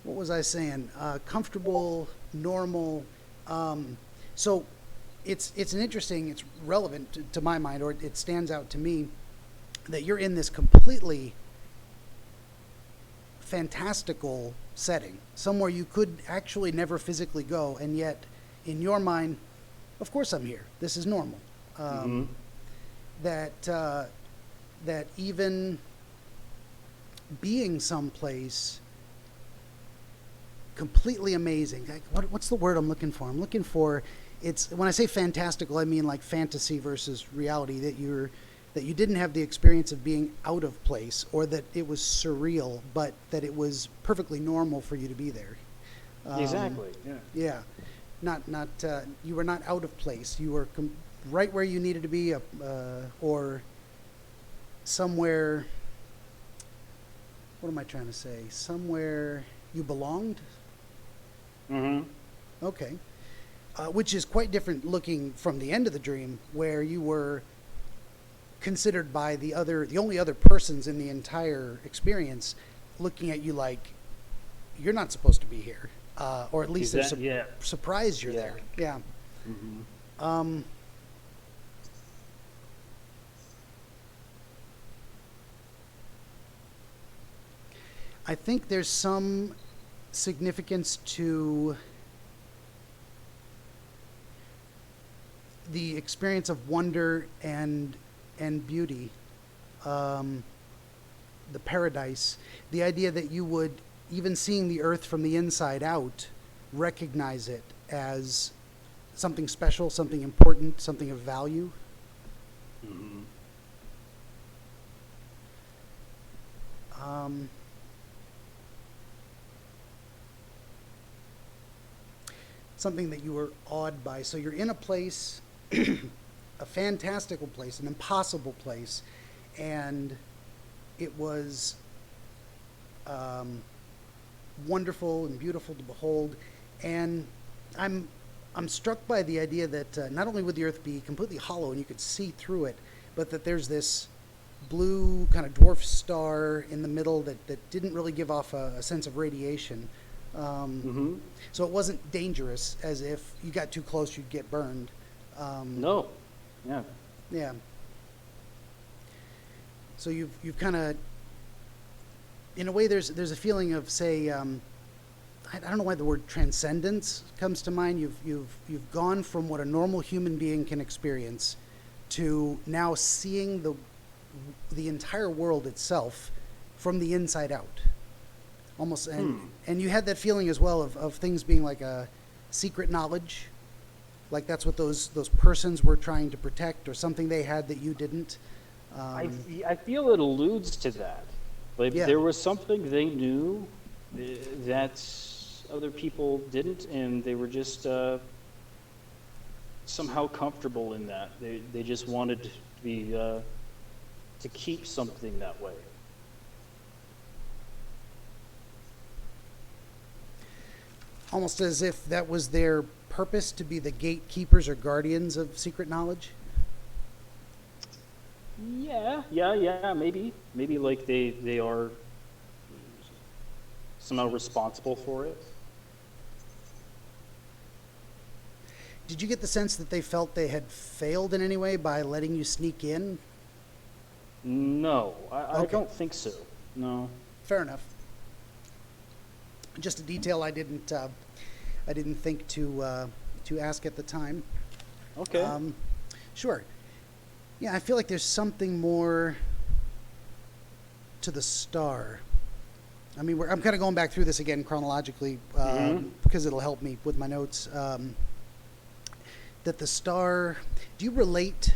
was I saying? Comfortable, normal. So it's relevant to my mind, or it stands out to me, that you're in this completely fantastical setting, somewhere you could actually never physically go, and yet in your mind of course I'm here. This is normal. That even being someplace completely amazing. What's the word I'm looking for? I'm looking for, it's, when I say fantastical, I mean like fantasy versus reality, that you didn't have the experience of being out of place, or that it was surreal, but that it was perfectly normal for you to be there. Exactly. Yeah. Not you were not out of place. You were right where you needed to be, or somewhere. What am I trying to say? Somewhere you belonged. Okay. Which is quite different looking from the end of the dream, where you were considered by the only other persons in the entire experience looking at you like you're not supposed to be here, or at least they're surprised you're there. Yeah. I think there's some significance to the experience of wonder and beauty, the paradise, the idea that you would, even seeing the earth from the inside out, recognize it as something special, something important, something of value. Something that you were awed by. So you're in a place, a fantastical place, an impossible place, and it was wonderful and beautiful to behold. And I'm struck by the idea that not only would the earth be completely hollow and you could see through it, but that there's this blue kind of dwarf star in the middle that didn't really give off a sense of radiation. So it wasn't dangerous, as if you got too close you'd get burned. No. Yeah. Yeah. So you've kind of, in a way, there's a feeling of, say, I don't know why the word transcendence comes to mind. You've gone from what a normal human being can experience to now seeing the entire world itself from the inside out. Almost, and you had that feeling as well of things being like a secret knowledge, like that's what those persons were trying to protect, or something they had that you didn't. I feel it alludes to that. Like there was something they knew that other people didn't, and they were just somehow comfortable in that. They just wanted to be to keep something that way. Almost as if that was their purpose, to be the gatekeepers or guardians of secret knowledge? Yeah, maybe like they are somehow responsible for it. Did you get the sense that they felt they had failed in any way by letting you sneak in? No, I don't think so. No. Fair enough. Just a detail I didn't think to ask at the time. Okay. Sure. Yeah, I feel like there's something more to the star. I mean, I'm kind of going back through this again chronologically because it'll help me with my notes. That the star. Do you relate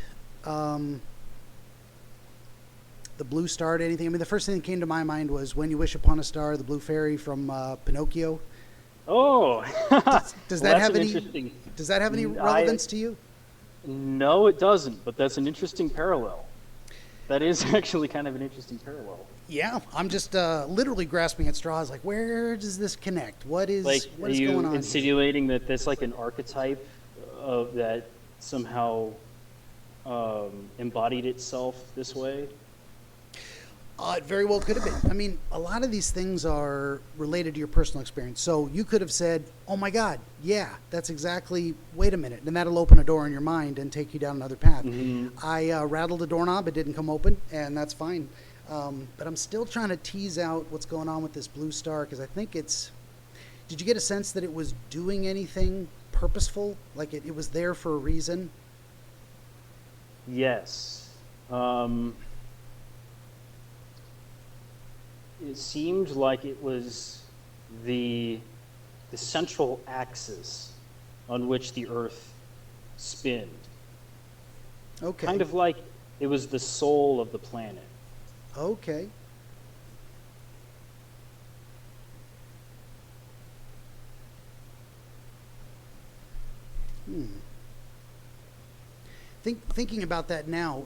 the blue star to anything? I mean, the first thing that came to my mind was When You Wish Upon a Star, the blue fairy from Pinocchio. Oh, does that have any relevance to you? No, it doesn't. But that's an interesting parallel. That is actually kind of an interesting parallel. Yeah, I'm just literally grasping at straws. Like, where does this connect? What is going on? Are you insinuating that there's like an archetype of that somehow embodied itself this way? It very well could have been. I mean, a lot of these things are related to your personal experience. So you could have said, oh my God, yeah, that's exactly, wait a minute. And that'll open a door in your mind and take you down another path. I rattled a doorknob, it didn't come open, and that's fine. But I'm still trying to tease out what's going on with this blue star, because I think did you get a sense that it was doing anything purposeful, like it was there for a reason? Yes. It seemed like it was the central axis on which the Earth spinned. Okay. Kind of like it was the soul of the planet. Okay. Thinking about that now,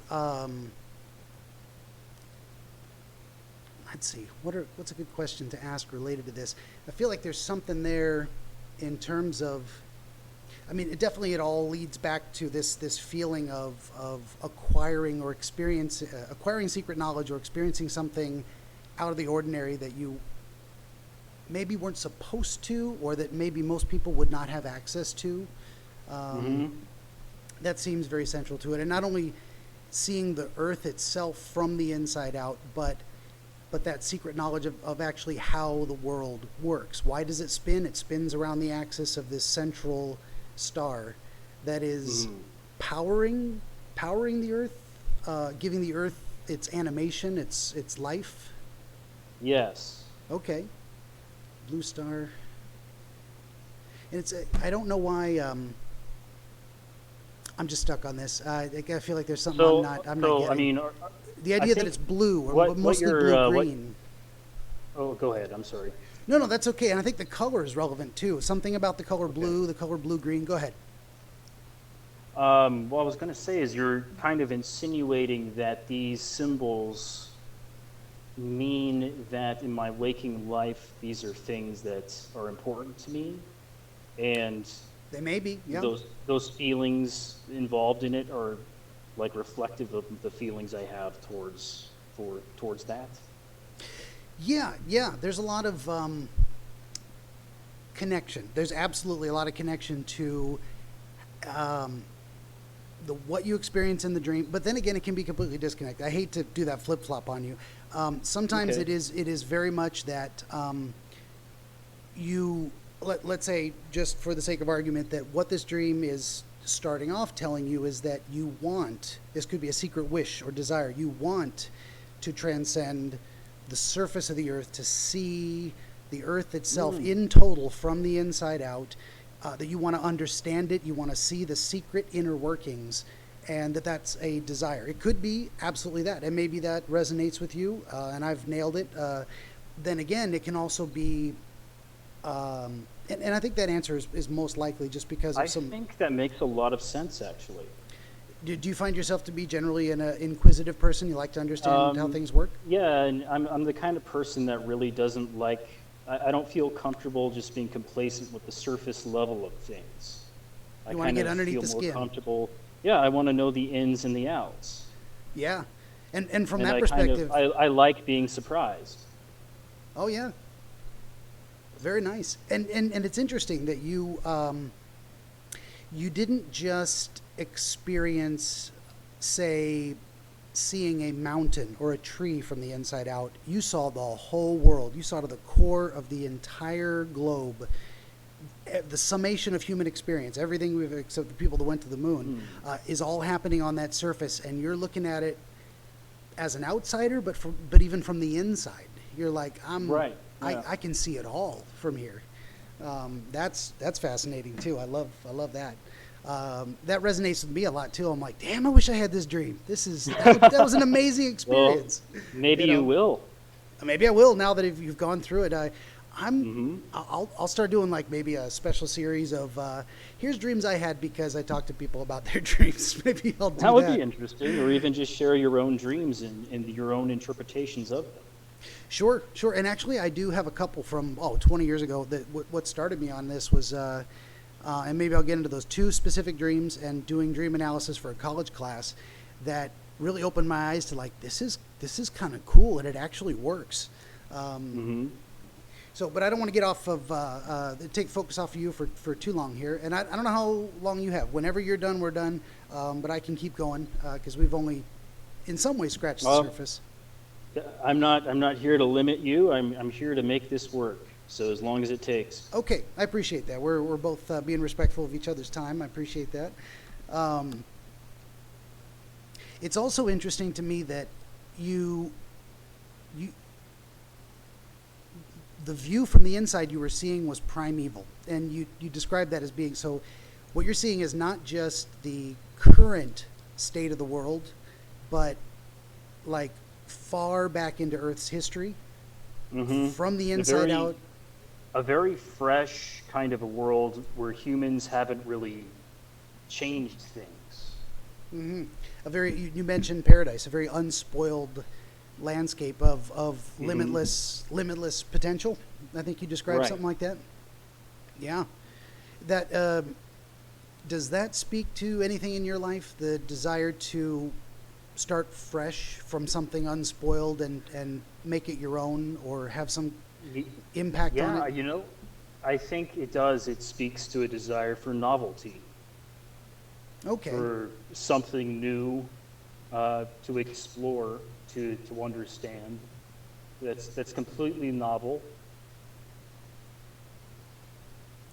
let's see. What's a good question to ask related to this? I feel like there's something there in terms of. I mean, it all leads back to this feeling of acquiring or acquiring secret knowledge or experiencing something out of the ordinary that you maybe weren't supposed to, or that maybe most people would not have access to. That seems very central to it, and not only seeing the Earth itself from the inside out, but that secret knowledge of actually how the world works. Why does it spin? It spins around the axis of this central star that is powering the Earth, giving the Earth its animation, its life. Yes. Okay. Blue star. And I don't know why. I'm just stuck on this. I feel like there's something I'm not getting. I mean, the idea that it's blue, or mostly blue-green. Oh, go ahead. I'm sorry. No, that's okay. And I think the color is relevant, too. Something about the color blue, the color blue-green. Go ahead. What I was going to say is you're kind of insinuating that these symbols mean that in my waking life, these are things that are important to me. And they may be, yeah. Those feelings involved in it are like reflective of the feelings I have towards that. Yeah. There's a lot of connection. There's absolutely a lot of connection to what you experience in the dream. But then again, it can be completely disconnected. I hate to do that flip flop on you. Sometimes Okay. it is very much that let's say, just for the sake of argument, that what this dream is starting off telling you is that you want, this could be a secret wish or desire, you want to transcend the surface of the Earth, to see the Earth itself in total from the inside out, that you want to understand it, you want to see the secret inner workings, and that's a desire. It could be absolutely that, and maybe that resonates with you, and I've nailed it. Then again, it can also be and I think that answer is most likely just because of I think that makes a lot of sense, actually. Do you find yourself to be generally an inquisitive person? You like to understand how things work? Yeah, and I'm the kind of person that really doesn't like. I don't feel comfortable just being complacent with the surface level of things. You want to get underneath the skin. More comfortable. Yeah, I want to know the ins and the outs. Yeah, and from that perspective, I like being surprised. Oh yeah. Very nice. And it's interesting that you didn't just experience, say, seeing a mountain or a tree from the inside out. You saw the whole world. You saw to the core of the entire globe, the summation of human experience, everything except the people that went to the moon, is all happening on that surface, and you're looking at it as an outsider, but even from the inside. You're like, right. Yeah. I can see it all from here. That's fascinating too. I love that. That resonates with me a lot too. I'm like, damn, I wish I had this dream. That was an amazing experience. Well, maybe you will. Maybe I will now that you've gone through it. I'll start doing like maybe a special series of here's dreams I had because I talked to people about their dreams. Maybe I'll do that. That would be interesting, or even just share your own dreams and your own interpretations of them. Sure. And actually, I do have a couple from 20 years ago. That what started me on this was, and maybe I'll get into those two specific dreams and doing dream analysis for a college class that really opened my eyes to like this is kind of cool and it actually works. So, but I don't want to get off of take focus off of you for too long here. And I don't know how long you have. Whenever you're done, we're done. But I can keep going because we've only, in some ways, scratched the surface. I'm not here to limit you. I'm here to make this work. So as long as it takes. Okay, I appreciate that. We're both being respectful of each other's time. I appreciate that. It's also interesting to me that you the view from the inside you were seeing was primeval, and you described that as being so. What you're seeing is not just the current state of the world, but like far back into Earth's history, from the inside out. A very fresh kind of a world where humans haven't really changed things. You mentioned paradise, a very unspoiled landscape of limitless potential. I think you described something like that. Yeah. That does that speak to anything in your life? The desire to start fresh from something unspoiled and make it your own, or have some impact on it? Yeah, I think it does. It speaks to a desire for novelty. Okay. For something new to explore, to understand. That's completely novel.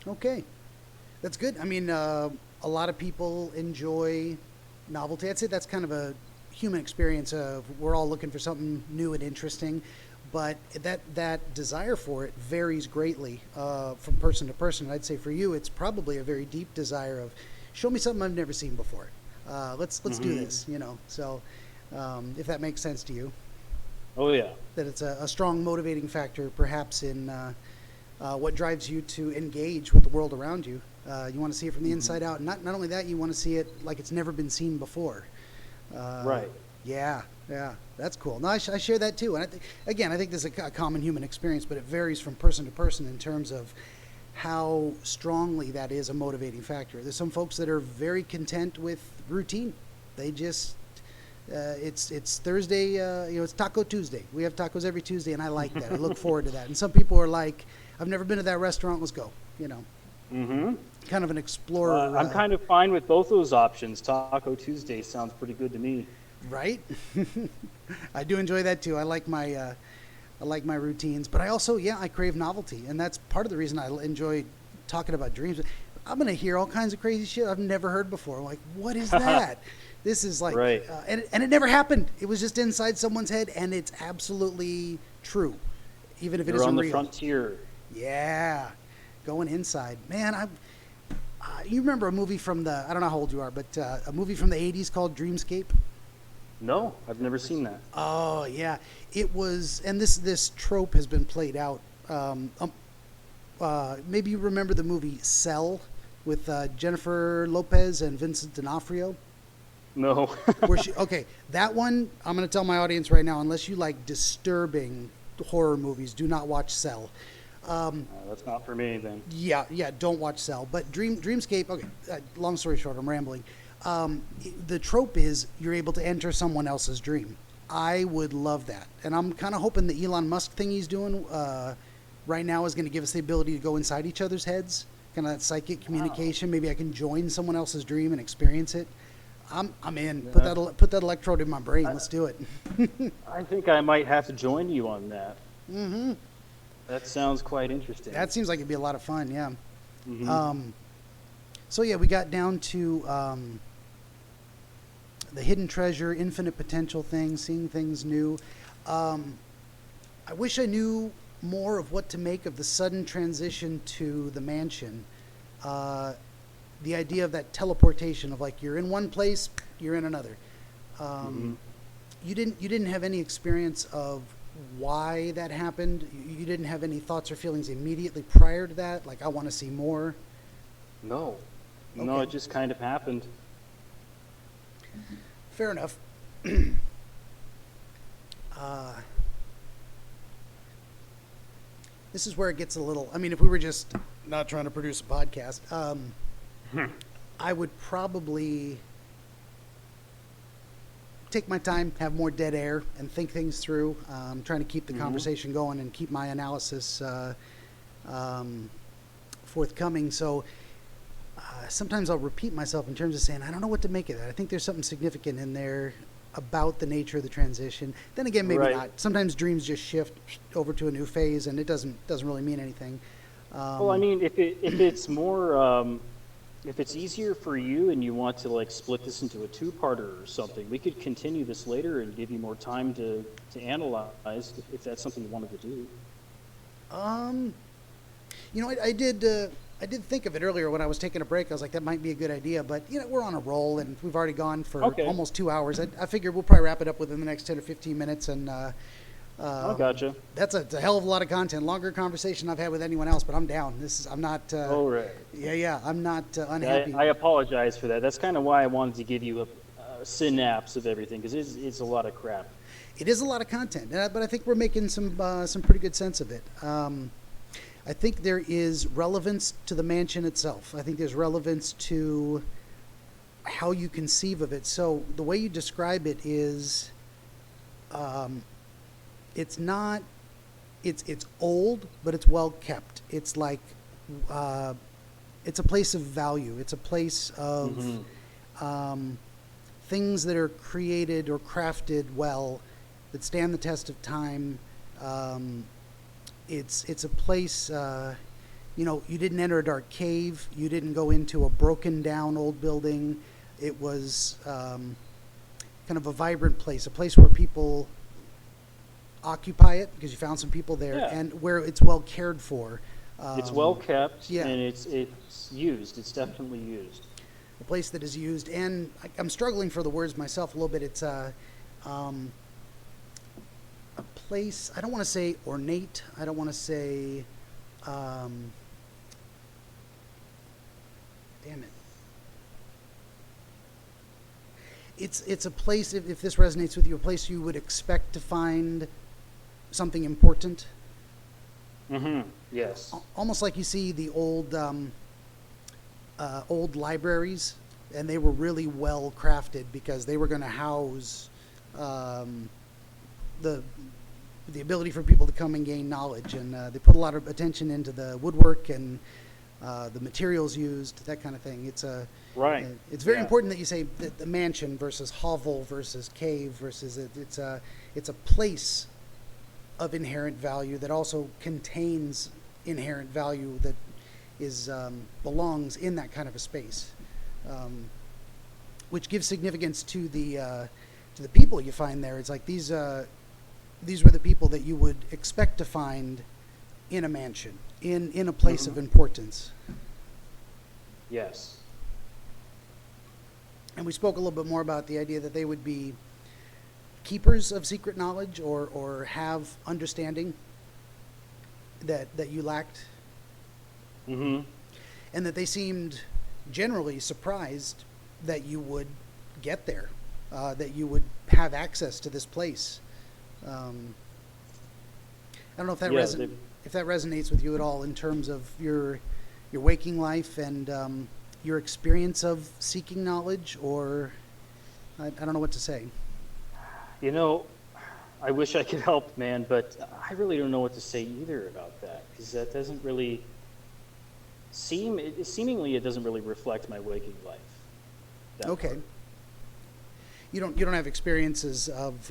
Okay. That's good. I mean, a lot of people enjoy novelty. I'd say that's kind of a human experience of we're all looking for something new and interesting, but that desire for it varies greatly from person to person. I'd say for you, it's probably a very deep desire of show me something I've never seen before. Let's do this, So if that makes sense to you. Oh, yeah. That it's a strong motivating factor perhaps in what drives you to engage with the world around you. You want to see it from the inside out. Not only that, you want to see it like it's never been seen before. Right. Yeah, that's cool. No, I share that too. And I think this is a common human experience, but it varies from person to person in terms of how strongly that is a motivating factor. There's some folks that are very content with routine. They just, it's Thursday, it's Taco Tuesday. We have tacos every Tuesday, and I like that. I look forward to that. And some people are like, I've never been to that restaurant, let's go, Kind of an explorer. I'm kind of fine with both those options. Taco Tuesday sounds pretty good to me. Right? I do enjoy that too. I like my routines, but I also, I crave novelty, and that's part of the reason I enjoy talking about dreams. I'm going to hear all kinds of crazy shit I've never heard before. Like, what is that? This is like, right. And it never happened. It was just inside someone's head, and it's absolutely true, even if it isn't real. You're on the frontier. Yeah, going inside. Man, you remember a movie from I don't know how old you are, but a movie from the 80s called Dreamscape? No, I've never seen that. Oh, yeah. It was, and this trope has been played out. Maybe you remember the movie Cell with Jennifer Lopez and Vincent D'Onofrio? No. That one, I'm going to tell my audience right now, unless you like disturbing horror movies, do not watch Cell. That's not for me then. Yeah, don't watch Cell. But Dreamscape, okay, long story short, I'm rambling. The trope is you're able to enter someone else's dream. I would love that. And I'm kind of hoping the Elon Musk thing he's doing right now is going to give us the ability to go inside each other's heads, kind of that psychic communication. Maybe I can join someone else's dream and experience it. I'm in. Put that electrode in my brain. Let's do it. I think I might have to join you on that. Mm-hmm. That sounds quite interesting. That seems like it'd be a lot of fun, yeah. Mm-hmm. So yeah, we got down to the hidden treasure, infinite potential thing, seeing things new. I wish I knew more of what to make of the sudden transition to the mansion. The idea of that teleportation of like you're in one place, you're in another. You didn't have any experience of why that happened. You didn't have any thoughts or feelings immediately prior to that. Like I want to see more. No, Okay. No, it just kind of happened. Fair enough. This is where it gets a little. I mean, if we were just not trying to produce a podcast, I would probably take my time, have more dead air, and think things through. Trying to keep the conversation going and keep my analysis forthcoming. So sometimes I'll repeat myself in terms of saying, I don't know what to make of that. I think there's something significant in there. about the nature of the transition. Then again, maybe Right. not. Sometimes dreams just shift over to a new phase, and it doesn't really mean anything. Well, I mean, if it's more, if it's easier for you and you want to like split this into a two-parter or something, we could continue this later and give you more time to analyze if that's something you wanted to do. You know, I did think of it earlier when I was taking a break. I was like, that might be a good idea, but you know, we're on a roll and we've already gone for almost 2 hours. I figured we'll probably wrap it up within the next 10 or 15 minutes, and Oh, gotcha. that's a hell of a lot of content. Longer conversation I've had with anyone else, but I'm down. I'm not. Oh, right. Yeah, I'm not unhappy. I apologize for that. That's kind of why I wanted to give you a synapse of everything, because it's a lot of crap. It is a lot of content, but I think we're making some pretty good sense of it. I think there is relevance to the mansion itself. I think there's relevance to how you conceive of it. So the way you describe it is, it's not, it's old, but it's well kept. It's like, it's a place of value. It's a place of things that are created or crafted well, that stand the test of time. It's a place, you know, you didn't enter a dark cave. You didn't go into a broken down old building. It was kind of a vibrant place, a place where people occupy it because you found some people there, Yeah. and where it's well cared for. It's well kept, yeah. and it's used. It's definitely used. A place that is used, and I'm struggling for the words myself a little bit. It's a place, I don't want to say ornate, I don't want to say, damn it. It's a place, if this resonates with you, a place you would expect to find something important. Yes. Almost like you see the old libraries, and they were really well crafted because they were going to house the ability for people to come and gain knowledge, and they put a lot of attention into the woodwork and the materials used, that kind of thing. It's it's very important that you say that the mansion versus hovel versus cave versus it's a place of inherent value that also contains inherent value that is belongs in that kind of a space, which gives significance to the people you find there. It's like these were the people that you would expect to find in a mansion, in a place of importance. Yes. And we spoke a little bit more about the idea that they would be keepers of secret knowledge or have understanding that you lacked. Mm-hmm. And that they seemed generally surprised that you would get there, that you would have access to this place. I don't know if that if that resonates with you at all in terms of your waking life and your experience of seeking knowledge, or I don't know what to say. You know, I wish I could help, man, but I really don't know what to say either about that, because that doesn't really seemingly it doesn't really reflect my waking life. Okay. Part. You don't have experiences of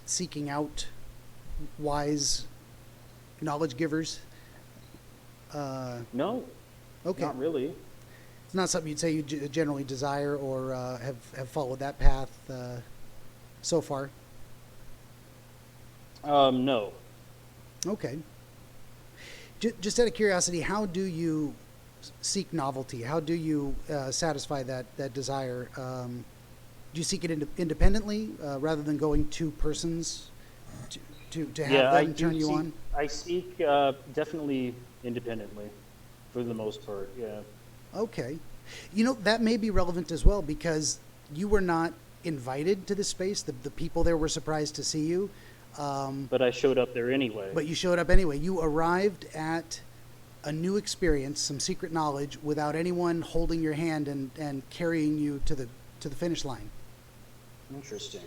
seeking out wise knowledge givers? No. Okay. Not really. It's not something you'd say you generally desire or have followed that path so far? No. Okay. Just out of curiosity, how do you seek novelty? How do you satisfy that desire? Do you seek it independently rather than going to persons to have them turn you on? I seek definitely independently for the most part, yeah. Okay. You know, that may be relevant as well because you were not invited to this space. The people there were surprised to see you. But I showed up there anyway. But you showed up anyway. You arrived at a new experience, some secret knowledge, without anyone holding your hand and carrying you to the finish line. Interesting.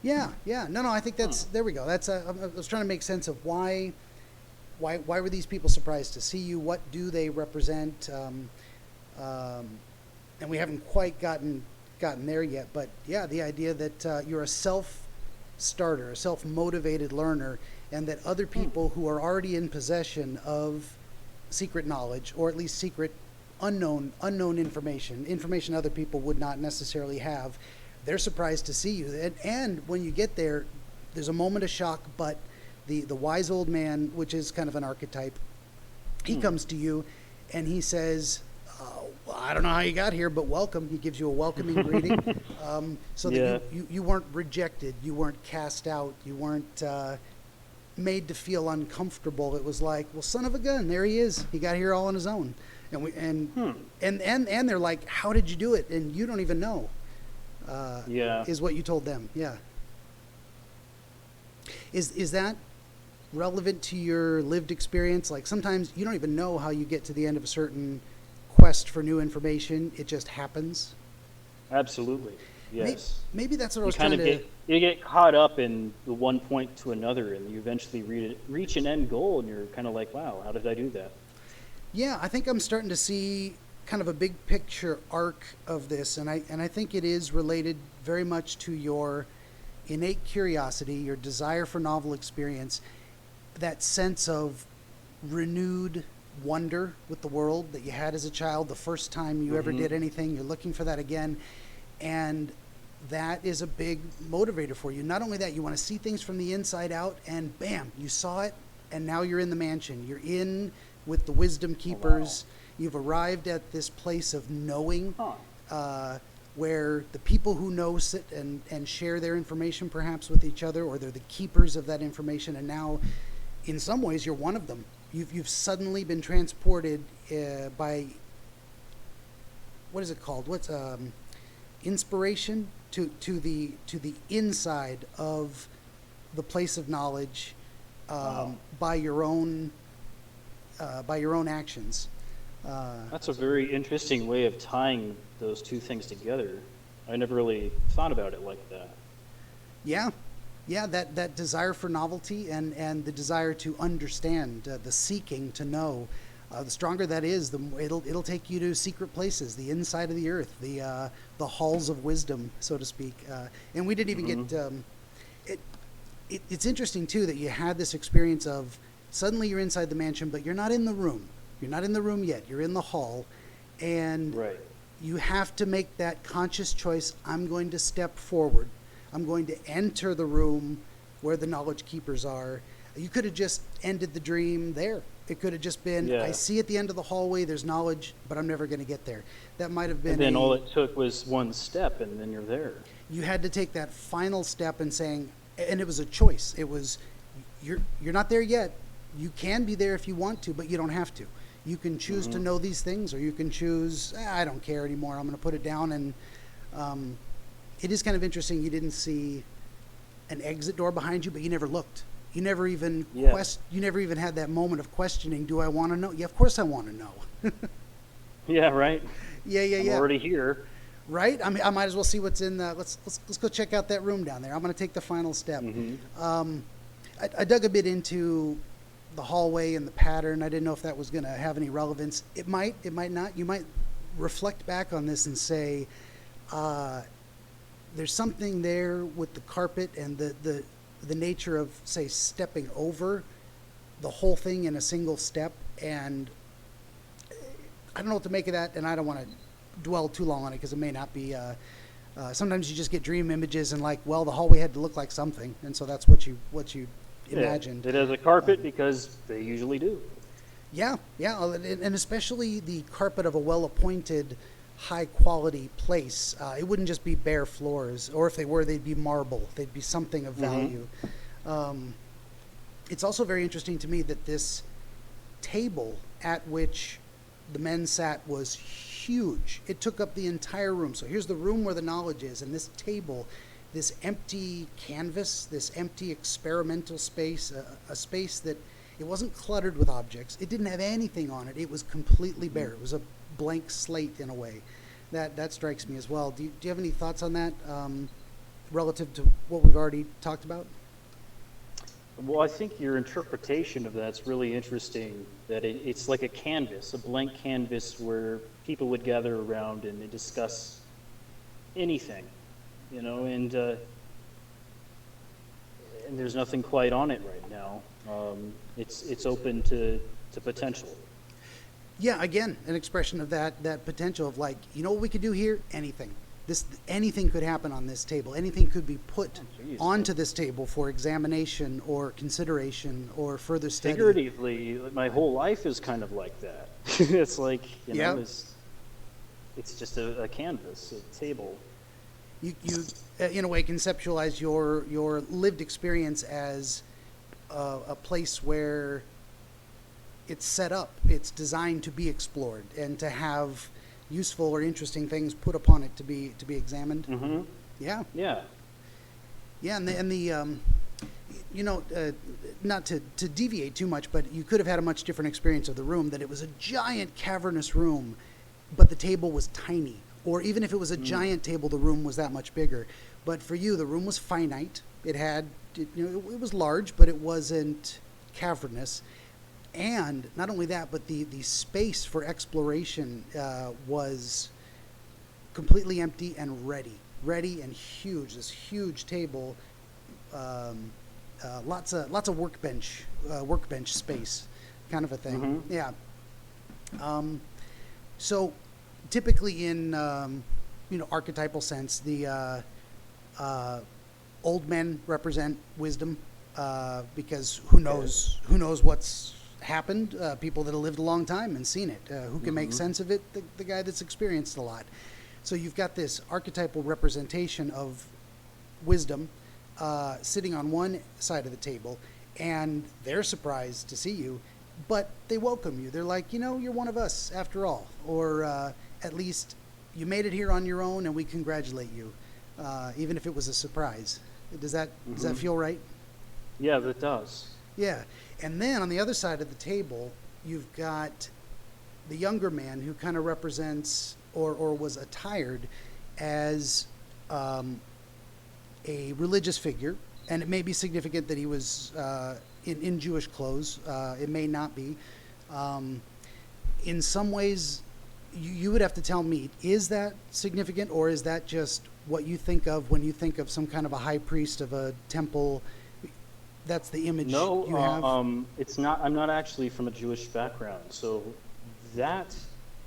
Yeah. No, I think that's there we go. That's I was trying to make sense of why were these people surprised to see you? What do they represent? And we haven't quite gotten gotten there yet, but yeah, the idea that you're a self-starter, a self-motivated learner, and that other people who are already in possession of secret knowledge, or at least secret unknown information other people would not necessarily have, they're surprised to see you. And when you get there, there's a moment of shock, but the wise old man, which is kind of an archetype, he comes to you and he says, well, I don't know how you got here, but welcome. He gives you a welcoming greeting, so that you weren't rejected, you weren't cast out, you weren't made to feel uncomfortable. It was like, well, son of a gun, there he is. He got here all on his own, and they're like, how did you do it? And you don't even know. Is what you told them. Yeah. Is that relevant to your lived experience? Like sometimes you don't even know how you get to the end of a certain quest for new information. It just happens. Absolutely. Yes. Maybe that's what I was trying to... You get caught up in the one point to another, and you eventually reach an end goal, and you're kind of like, wow, how did I do that? Yeah, I think I'm starting to see kind of a big picture arc of this, and I think it is related very much to your innate curiosity, your desire for novel experience, that sense of renewed wonder with the world that you had as a child, the first time you ever did anything. You're looking for that again, and that is a big motivator for you. Not only that, you want to see things from the inside out, and bam, you saw it, and now you're in the mansion. You're in with the wisdom keepers. Wow. You've arrived at this place of knowing, where the people who know sit and share their information perhaps with each other, or they're the keepers of that information, and now in some ways you're one of them. You've suddenly been transported by, what is it called? What's inspiration to the inside of the place of knowledge, by your own actions. That's a very interesting way of tying those two things together. I never really thought about it like that. Yeah, that desire for novelty and the desire to understand, the seeking to know. The stronger that is, it'll take you to secret places, the inside of the earth, the halls of wisdom, so to speak. And we didn't even get it's interesting too that you had this experience of suddenly you're inside the mansion, but you're not in the room. You're not in the room yet. You're in the hall, and you have to make that conscious choice. I'm going to step forward. I'm going to enter the room where the knowledge keepers are. You could have just ended the dream there. It could have just been, I see at the end of the hallway there's knowledge, but I'm never going to get there. That might have been. And then all it took was one step, and then you're there. You had to take that final step and saying, and it was a choice. It was, you're not there yet. You can be there if you want to, but you don't have to. You can choose to know these things, or you can choose, I don't care anymore. I'm going to put it down. And it is kind of interesting. You didn't see an exit door behind you, but you never looked. You never even you never even had that moment of questioning. Do I want to know? Yeah, of course I want to know. Yeah, right. Yeah. I'm already here. Right. I might as well see what's in the. Let's go check out that room down there. I'm going to take the final step. I dug a bit into the hallway and the pattern. I didn't know if that was going to have any relevance. It might not. You might reflect back on this and say, there's something there with the carpet and the nature of, say, stepping over the whole thing in a single step. And I don't know what to make of that, and I don't want to dwell too long on it because it may not be. Sometimes you just get dream images and like, well, the hallway had to look like something, and so that's what you imagined. It has a carpet because they usually do. Yeah, and especially the carpet of a well-appointed, high-quality place. It wouldn't just be bare floors, or if they were, they'd be marble. They'd be something of value. It's also very interesting to me that this table at which the men sat was huge. It took up the entire room. So here's the room where the knowledge is, and this table, this empty canvas, this empty experimental space, a space that it wasn't cluttered with objects. It didn't have anything on it. It was completely bare. It was a blank slate in a way. That strikes me as well. Do you have any thoughts on that relative to what we've already talked about? Well, I think your interpretation of that's really interesting, that it's like a canvas, a blank canvas where people would gather around and discuss anything, and there's nothing quite on it right now. It's open to potential. Yeah, again, an expression of that potential of like, what we could do here? Anything could happen on this table. Anything could be put onto this table for examination or consideration or further study. Figuratively, my whole life is kind of like that. It's like, it's just a canvas, a table. You in a way conceptualize your lived experience as a place where it's set up, it's designed to be explored and to have useful or interesting things put upon it to be examined. Mm-hmm. Yeah. Yeah. Yeah, and not to deviate too much, but you could have had a much different experience of the room, that it was a giant cavernous room, but the table was tiny. Or even if it was a giant table, the room was that much bigger. But for you, the room was finite. It was large, but it wasn't cavernous. And not only that, but the space for exploration was completely empty and ready and huge. This huge table, lots of workbench space, kind of a thing. Mm-hmm. Yeah. So typically in archetypal sense, the old men represent wisdom, because who knows what's happened. People that have lived a long time and seen it, who can make sense of it, the guy that's experienced a lot. So you've got this archetypal representation of wisdom sitting on one side of the table, and they're surprised to see you, but they welcome you. They're like, you're one of us after all, or at least you made it here on your own, and we congratulate you, even if it was a surprise. Does that feel right? Yeah, that does. Yeah. And then on the other side of the table, you've got the younger man who kind of represents or was attired as a religious figure. And it may be significant that he was in Jewish clothes. It may not be. In some ways, you would have to tell me, is that significant, or is that just what you think of when you think of some kind of a high priest of a temple? That's the image you have? It's not. I'm not actually from a Jewish background, so that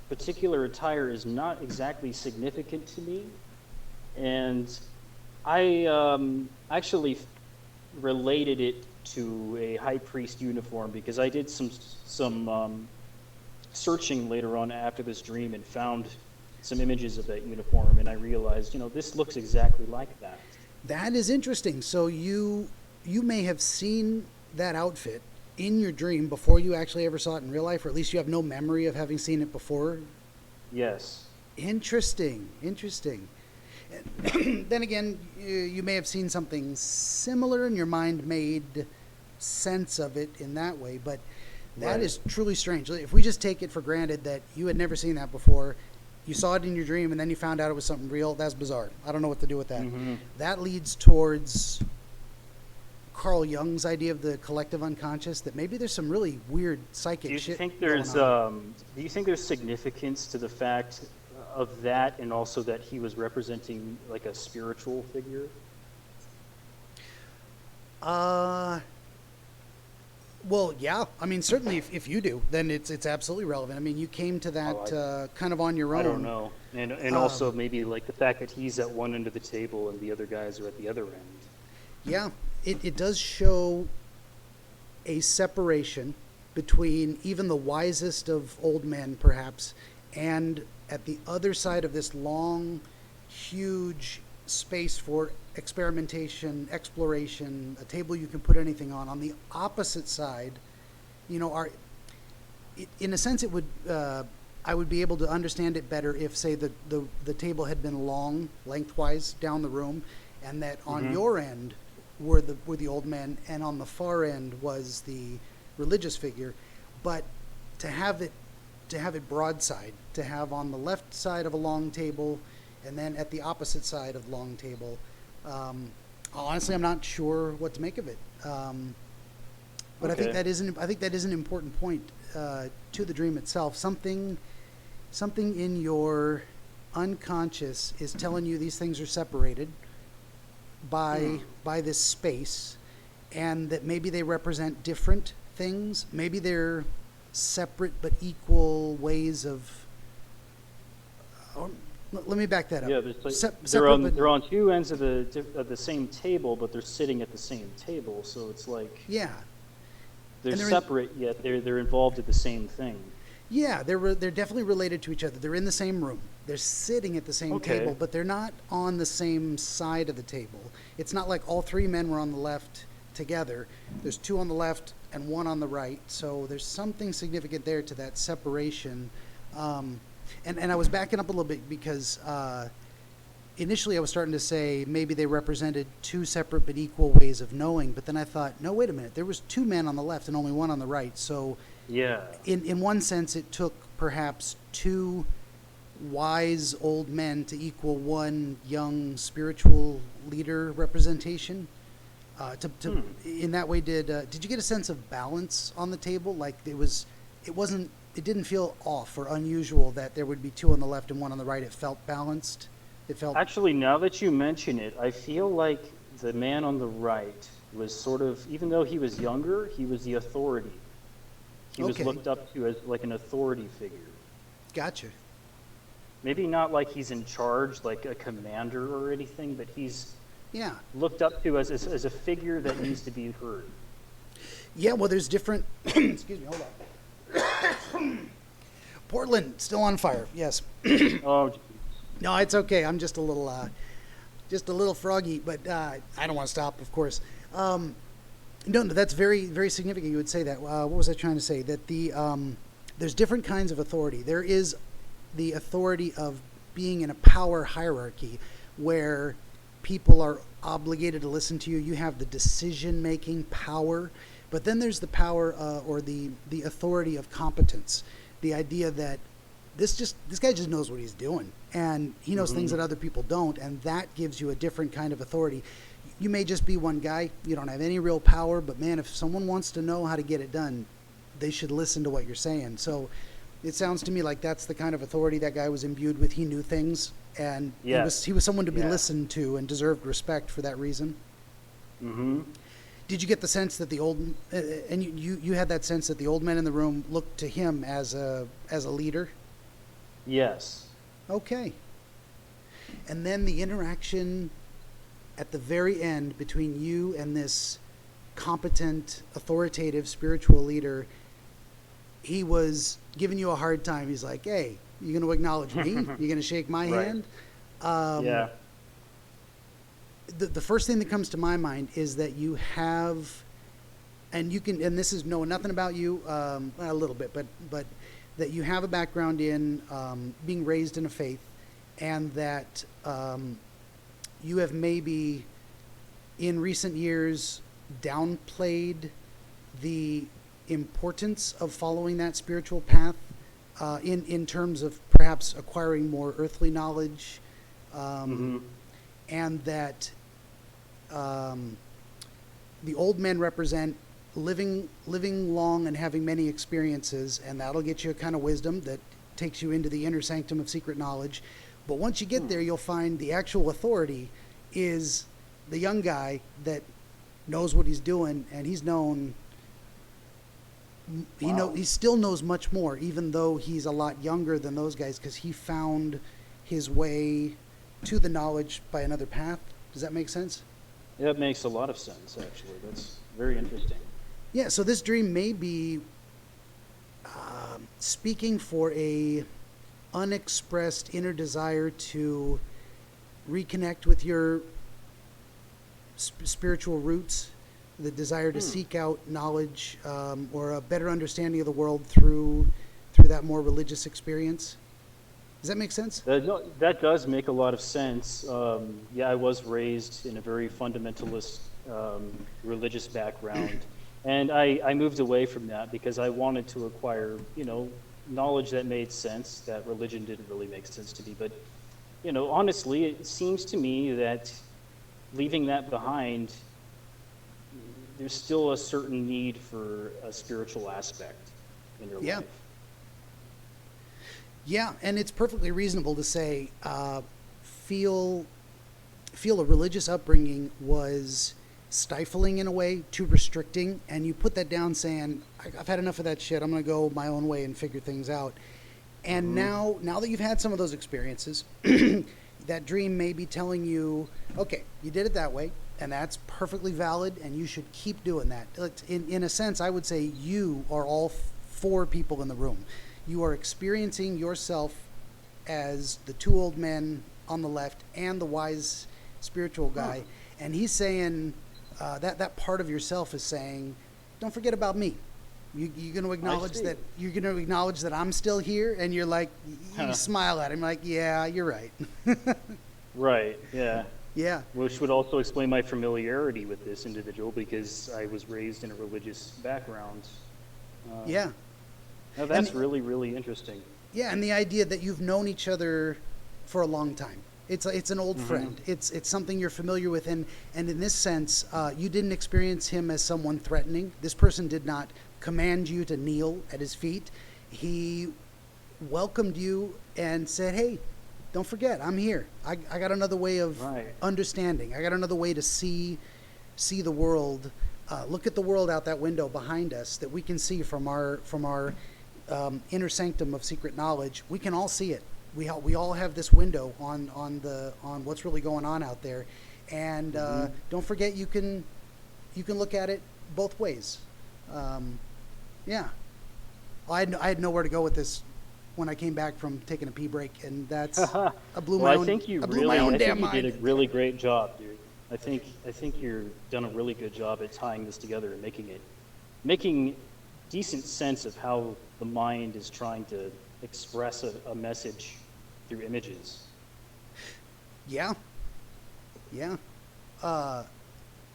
particular attire is not exactly significant to me. And I actually related it to a high priest uniform, because I did some searching later on after this dream and found some images of that uniform, and I realized, this looks exactly like that. That is interesting. So you may have seen that outfit in your dream before you actually ever saw it in real life, or at least you have no memory of having seen it before? Yes. Interesting. Then again, you may have seen something similar and your mind made sense of it in that way, but that is truly strange. If we just take it for granted that you had never seen that before, you saw it in your dream, and then you found out it was something real, that's bizarre. I don't know what to do with that. Mm-hmm. That leads towards Carl Jung's idea of the collective unconscious, that maybe there's some really weird psychic shit going on. Do you think there's significance to the fact of that, and also that he was representing like a spiritual figure? Well, yeah. I mean, certainly if you do, then it's absolutely relevant. I mean, you came to that kind of on your own. I don't know. And also maybe like the fact that he's at one end of the table and the other guys are at the other end. Yeah. It does show a separation between even the wisest of old men, perhaps, and at the other side of this long, huge space for experimentation, exploration, a table you can put anything on the opposite side, in a sense it would, I would be able to understand it better if, say, the table had been long, lengthwise down the room, and that on your end were the old men, and on the far end was the religious figure. But to have it broadside, to have on the left side of a long table and then at the opposite side of the long table, honestly, I'm not sure what to make of it. But okay. I think that is an important point to the dream itself. Something in your unconscious is telling you these things are separated by this space, and that maybe they represent different things. Maybe they're separate but equal ways of. Let me back that up. Yeah, they're on two ends of the same table, but they're sitting at the same table. So it's like they're separate, yet they're involved in the same thing. Yeah, they're definitely related to each other. They're in the same room. They're sitting at the same table, but they're not on the same side of the table. It's not like all three men were on the left together. There's two on the left and one on the right. So there's something significant there to that separation. And I was backing up a little bit because initially I was starting to say maybe they represented two separate but equal ways of knowing. But then I thought, no, wait a minute. There was two men on the left and only one on the right. So in one sense, it took perhaps two wise old men to equal one young spiritual leader representation. In that way, did you get a sense of balance on the table? Like it didn't feel off or unusual that there would be two on the left and one on the right. It felt balanced. Actually, now that you mention it, I feel like the man on the right was sort of, even though he was younger, he was the authority. He was looked up to as like an authority figure. Gotcha. Maybe not like he's in charge, like a commander or anything, but he's looked up to as a figure that needs to be heard. Yeah, well, there's different. Excuse me, hold on. Portland still on fire. Yes. Oh. No, it's okay. I'm just a little froggy, but I don't want to stop, of course. No, that's very, very significant. You would say that. What was I trying to say? That there's different kinds of authority. There is the authority of being in a power hierarchy where people are obligated to listen to you. You have the decision-making power. But then there's the power or the authority of competence. The idea that this guy just knows what he's doing, and he knows things that other people don't, and that gives you a different kind of authority. You may just be one guy. You don't have any real power, but man, if someone wants to know how to get it done, they should listen to what you're saying. So it sounds to me like that's the kind of authority that guy was imbued with. He knew things, and he was someone to be listened to and deserved respect for that reason. Mm-hmm. Did you get the sense that and you had that sense that the old men in the room looked to him as a leader? Yes. Okay. And then the interaction at the very end between you and this competent, authoritative spiritual leader, he was giving you a hard time. He's like, hey, you going to acknowledge me? You going to shake my hand? Yeah. The first thing that comes to my mind is that you have, and this is knowing nothing about you, a little bit, but that you have a background in being raised in a faith, and that you have maybe in recent years downplayed the importance of following that spiritual path in terms of perhaps acquiring more earthly knowledge, and that the old men represent living long and having many experiences, and that'll get you a kind of wisdom that takes you into the inner sanctum of secret knowledge. But once you get there, you'll find the actual authority is the young guy that knows what he's doing, and he's known. He still knows much more, even though he's a lot younger than those guys, because he found his way to the knowledge by another path. Does that make sense? Yeah, it makes a lot of sense, actually. That's very interesting. Yeah, so this dream may be speaking for a unexpressed inner desire to reconnect with your spiritual roots, the desire to seek out knowledge or a better understanding of the world through that more religious experience. Does that make sense? That does make a lot of sense. I was raised in a very fundamentalist religious background, and I moved away from that because I wanted to acquire, knowledge that made sense. That religion didn't really make sense to me, but honestly, it seems to me that leaving that behind, there's still a certain need for a spiritual aspect in your life. Yeah, and it's perfectly reasonable to say, feel a religious upbringing was stifling in a way, too restricting, and you put that down saying, I've had enough of that shit, I'm going to go my own way and figure things out. And now that you've had some of those experiences, that dream may be telling you, okay, you did it that way, and that's perfectly valid, and you should keep doing that. In a sense, I would say you are all four people in the room. You are experiencing yourself as the two old men on the left and the wise spiritual guy, and he's saying that part of yourself is saying, don't forget about me. You're going to acknowledge that I'm still here, and you're like, you smile at him like, yeah, you're right. Right. Yeah. Yeah. Which would also explain my familiarity with this individual, because I was raised in a religious background. Yeah. Now that's really, really interesting. Yeah, and the idea that you've known each other for a long time. It's an old friend. It's something you're familiar with, and in this sense, you didn't experience him as someone threatening. This person did not command you to kneel at his feet. He welcomed you and said, hey, don't forget, I'm here. I got another way of understanding. I got another way to see the world. Look at the world out that window behind us that we can see from our inner sanctum of secret knowledge. We can all see it. We all have this window on what's really going on out there, and don't forget you can look at it both ways. Yeah, I had nowhere to go with this when I came back from taking a pee break, and that's I blew my own. I think you did a really great job, dude. I think you've done a really good job at tying this together and making decent sense of how the mind is trying to express a message through images. Yeah. I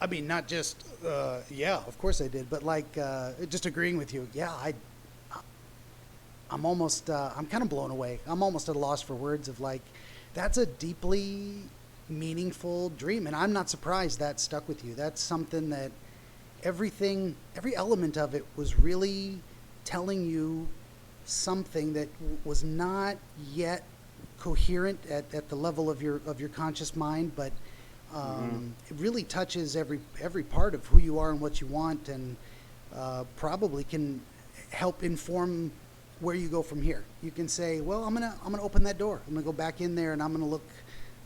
mean, not just of course I did, but like just agreeing with you. Yeah, I'm almost I'm kind of blown away. I'm almost at a loss for words of like, that's a deeply meaningful dream, and I'm not surprised that stuck with you. That's something that every element of it was really telling you something that was not yet coherent at the level of your conscious mind, but it really touches every part of who you are and what you want, and probably can help inform where you go from here. You can say, well, I'm gonna open that door. I'm gonna go back in there, and I'm gonna look.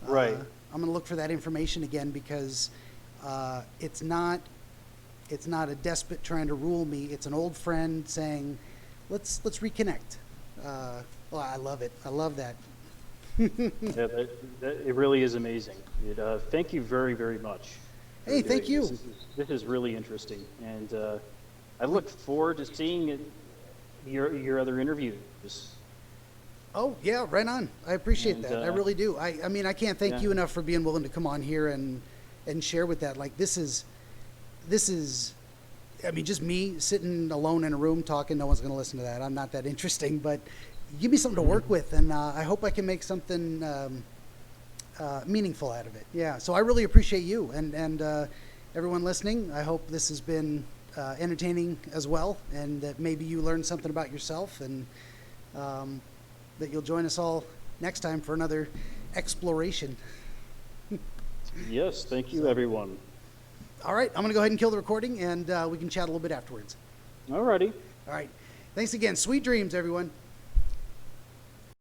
I'm gonna look for that information again, because it's not a despot trying to rule me. It's an old friend saying, let's reconnect. Well, I love it. I love that. It really is amazing. Thank you very, very much. Hey, thank you. This is really interesting, and I look forward to seeing your other interviews. Oh yeah, right on. I appreciate that. I really do. I mean, I can't thank you enough for being willing to come on here and share with that. Like this is. I mean, just me sitting alone in a room talking. No one's going to listen to that. I'm not that interesting, but give me something to work with, and I hope I can make something meaningful out of it. Yeah. So I really appreciate you and everyone listening. I hope this has been entertaining as well, and that maybe you learned something about yourself, and that you'll join us all next time for another exploration. Yes. Thank you, everyone. All right, I'm going to go ahead and kill the recording, and we can chat a little bit afterwards. All righty. All right. Thanks again. Sweet dreams, everyone.